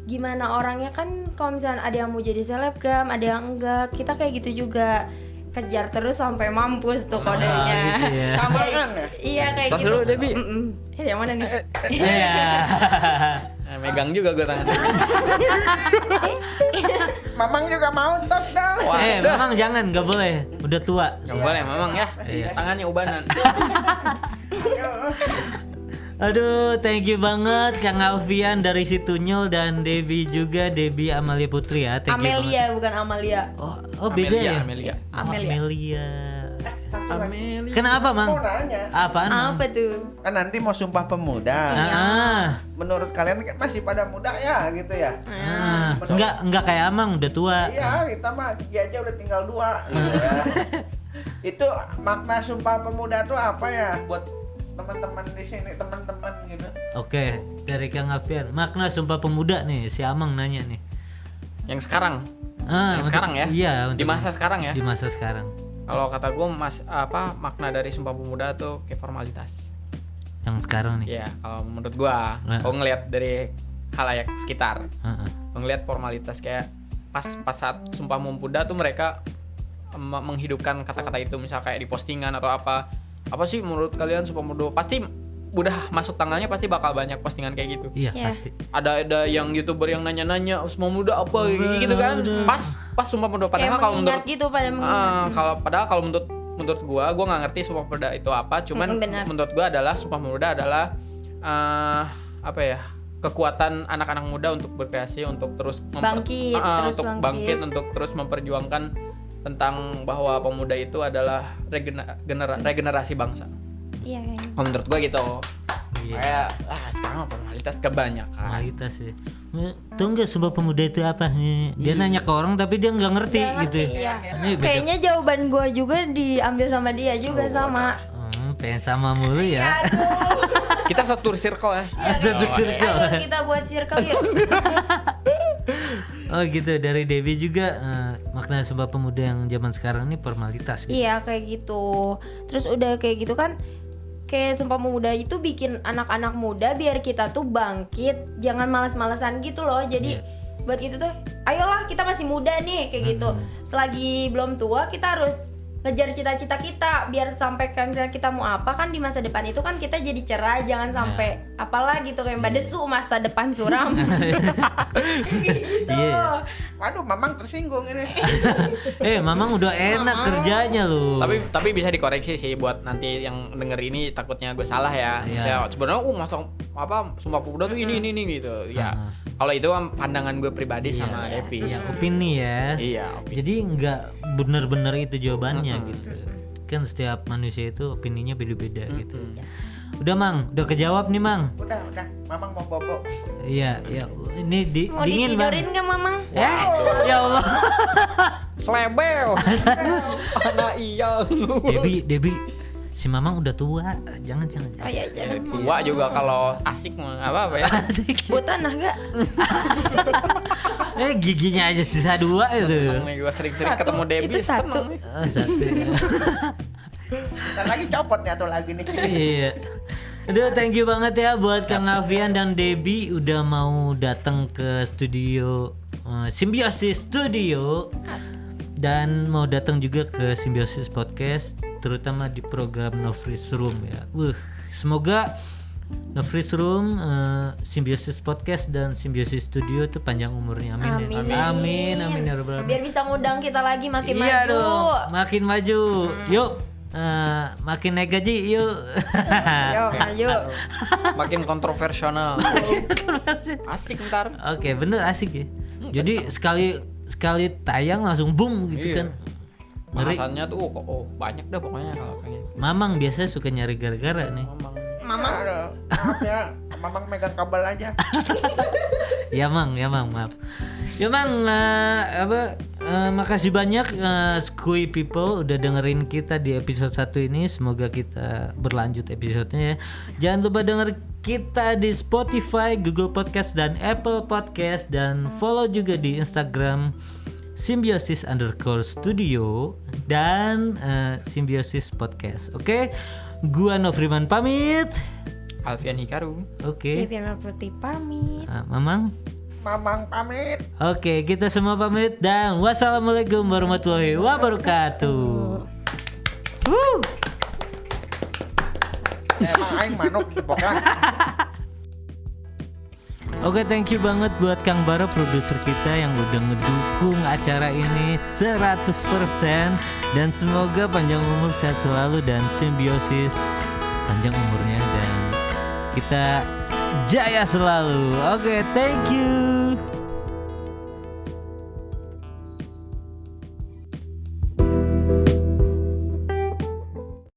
gimana orangnya kan, kalau misalnya ada yang mau jadi selebgram, ada yang enggak, kita kayak gitu juga, kejar terus sampai mampus tuh kodenya. gitu ya. Samaan ya. Iya kayak Tas gitu. dulu, Debbie. Yang mana nih? Iya. Megang juga gua tangan. Mamang juga mau tos dong. Memang jangan, nggak boleh. Udah tua. Gak boleh memang ya. Tangannya ubanan. Aduh, thank you banget Kang Alfian dari Situnyol dan Debbie juga, Debbie Amalia Putri ya. Thank you banget. Amelia bukan Amalia. Oh beda ya? Amelia. Amelia. Amelia. Kenapa, Mang? Mau nanya. Apaan, Mang? Apa tuh? Kan nanti mau Sumpah Pemuda. Menurut kalian kan masih pada muda ya gitu ya? Enggak kayak Amang udah tua. Iya, kita mah gigi aja udah tinggal 2 gitu ya. Itu makna Sumpah Pemuda tuh apa ya buat teman-teman di sini, teman-teman gitu? Oke, dari Kang Alfian, makna Sumpah Pemuda nih, si Amang nanya nih. Yang sekarang. Yang sekarang ya? Iya, Di masa sekarang ya? Di masa sekarang. Kalau kata gue makna dari Sumpah Pemuda tuh kayak formalitas. Yang sekarang nih. Iya, kalau menurut gua, kalau ngelihat dari halayak sekitar, ngelihat formalitas kayak pas saat Sumpah Pemuda tuh mereka menghidupkan kata-kata itu, misal kayak di postingan atau apa sih menurut kalian Sumpah Pemuda? Pasti udah masuk tanggalnya pasti bakal banyak postingan kayak gitu. Iya, Iya. pasti. Ada yang YouTuber yang nanya-nanya Sumpah Pemuda apa gitu kan. Pas Sumpah Pemuda, padahal Kayak kalau mengingat menurut gitu pada mengingat. kalau menurut gua nggak ngerti Sumpah Pemuda itu apa, cuman Benar. menurut gua adalah Sumpah Pemuda adalah kekuatan anak-anak muda untuk berkreasi, untuk terus Bangkit, terus untuk bangkit, untuk terus memperjuangkan tentang bahwa pemuda itu adalah regenerasi bangsa. Iya kayaknya. Menurut gua gitu. Iya. Kayak sekarang formalitas kebanyakan. Formalitas ya. Tahu nggak Sumpah Pemuda itu apa? Dia nanya ke orang tapi dia nggak ngerti Nggak gitu. ngerti, iya. Ini beda. Kayaknya jawaban gua juga diambil sama dia juga sama. Pengen sama mulu ya. Kita satu circle ya. Satu circle. Ayo kita buat circle yuk. Oh gitu, dari Debbie juga makna Sumpah Pemuda yang zaman sekarang ini formalitas gitu. Iya kayak gitu. Terus udah kayak gitu kan, kayak Sumpah Pemuda itu bikin anak-anak muda biar kita tuh bangkit, jangan malas-malasan gitu loh. Jadi buat gitu tuh, ayolah kita masih muda nih kayak gitu. Selagi belum tua kita harus ngejar cita-cita kita biar sampai kan misalnya kita mau apa kan di masa depan itu kan kita jadi cerah, jangan sampai apalah gitu kayak Mbak Desu masa depan suram. Gitu. Iya. Waduh, Mamang tersinggung ini. Mamang udah enak kerjanya lu. Tapi bisa dikoreksi sih buat nanti yang denger ini, takutnya gue salah ya. Iya. Sebenarnya Sumpah Pemuda tuh ini gitu. Ya. Kalau itu pandangan gue pribadi sama Devi. Iya, opini ya. Iya, opini. Jadi nggak benar-benar itu jawabannya gitu. Kan setiap manusia itu opininya beda-beda gitu. Udah Mang, udah kejawab nih Mang. Udah, Mamang mau bobo. Iya, ini Mau dingin Bang. ditidurin nggak Mamang? Ya Allah. Slebel. Anak iya. Debbie, si Mamang udah tua, jangan. Oh ya jangan. Tua juga kalau asik mah apa ya. Asik. Buat tanah gak? Giginya aja sisa 2 itu. Seneng nih gua sering-sering ketemu Debbie. Itu satu. seneng nih. Oh, satu. Ntar lagi copot nih atau lagi nih. Iya. Aduh, thank you banget ya buat Kang Alfian dan Debbie udah mau datang ke studio Simbiosis Studio dan mau datang juga ke Simbiosis Podcast, terutama di program No Freeze Room ya. Semoga No Freeze Room, Simbiosis Podcast dan Simbiosis Studio tuh panjang umurnya. Amin. Amin ya rabbal alamin. Biar bisa ngundang kita lagi makin Iya maju. dong, makin maju. Yuk. Makin naik gaji yuk. Yo maju. Makin kontroversial. Asik ntar. Oke, bener asik ya. Jadi sekali tayang langsung boom gitu Iya. kan. Ngeri. Bahasannya tuh banyak dah pokoknya kalau pengen. Mamang biasanya suka nyari gara-gara nih. Mama. Maaf ya, Mamang megang kabel aja. Ya Mang, maaf. Ya Mang, makasih banyak Skui People udah dengerin kita di episode 1 ini. Semoga kita berlanjut episodenya ya. Jangan lupa denger kita di Spotify, Google Podcast dan Apple Podcast, dan follow juga di Instagram Simbiosis_studio dan Simbiosis Podcast. Oke? Gua Nofriman pamit. Alfian Hikaru. Oke. Debbie Putih pamit. Mamang. Mamang pamit. Oke, kita semua pamit dan wassalamualaikum warahmatullahi wabarakatuh. Emang aing manuk tepokan. Oke, thank you banget buat Kang Bara, produser kita yang udah ngedukung acara ini 100%, dan semoga panjang umur, sehat selalu, dan Simbiosis panjang umurnya dan kita jaya selalu. Oke, thank you.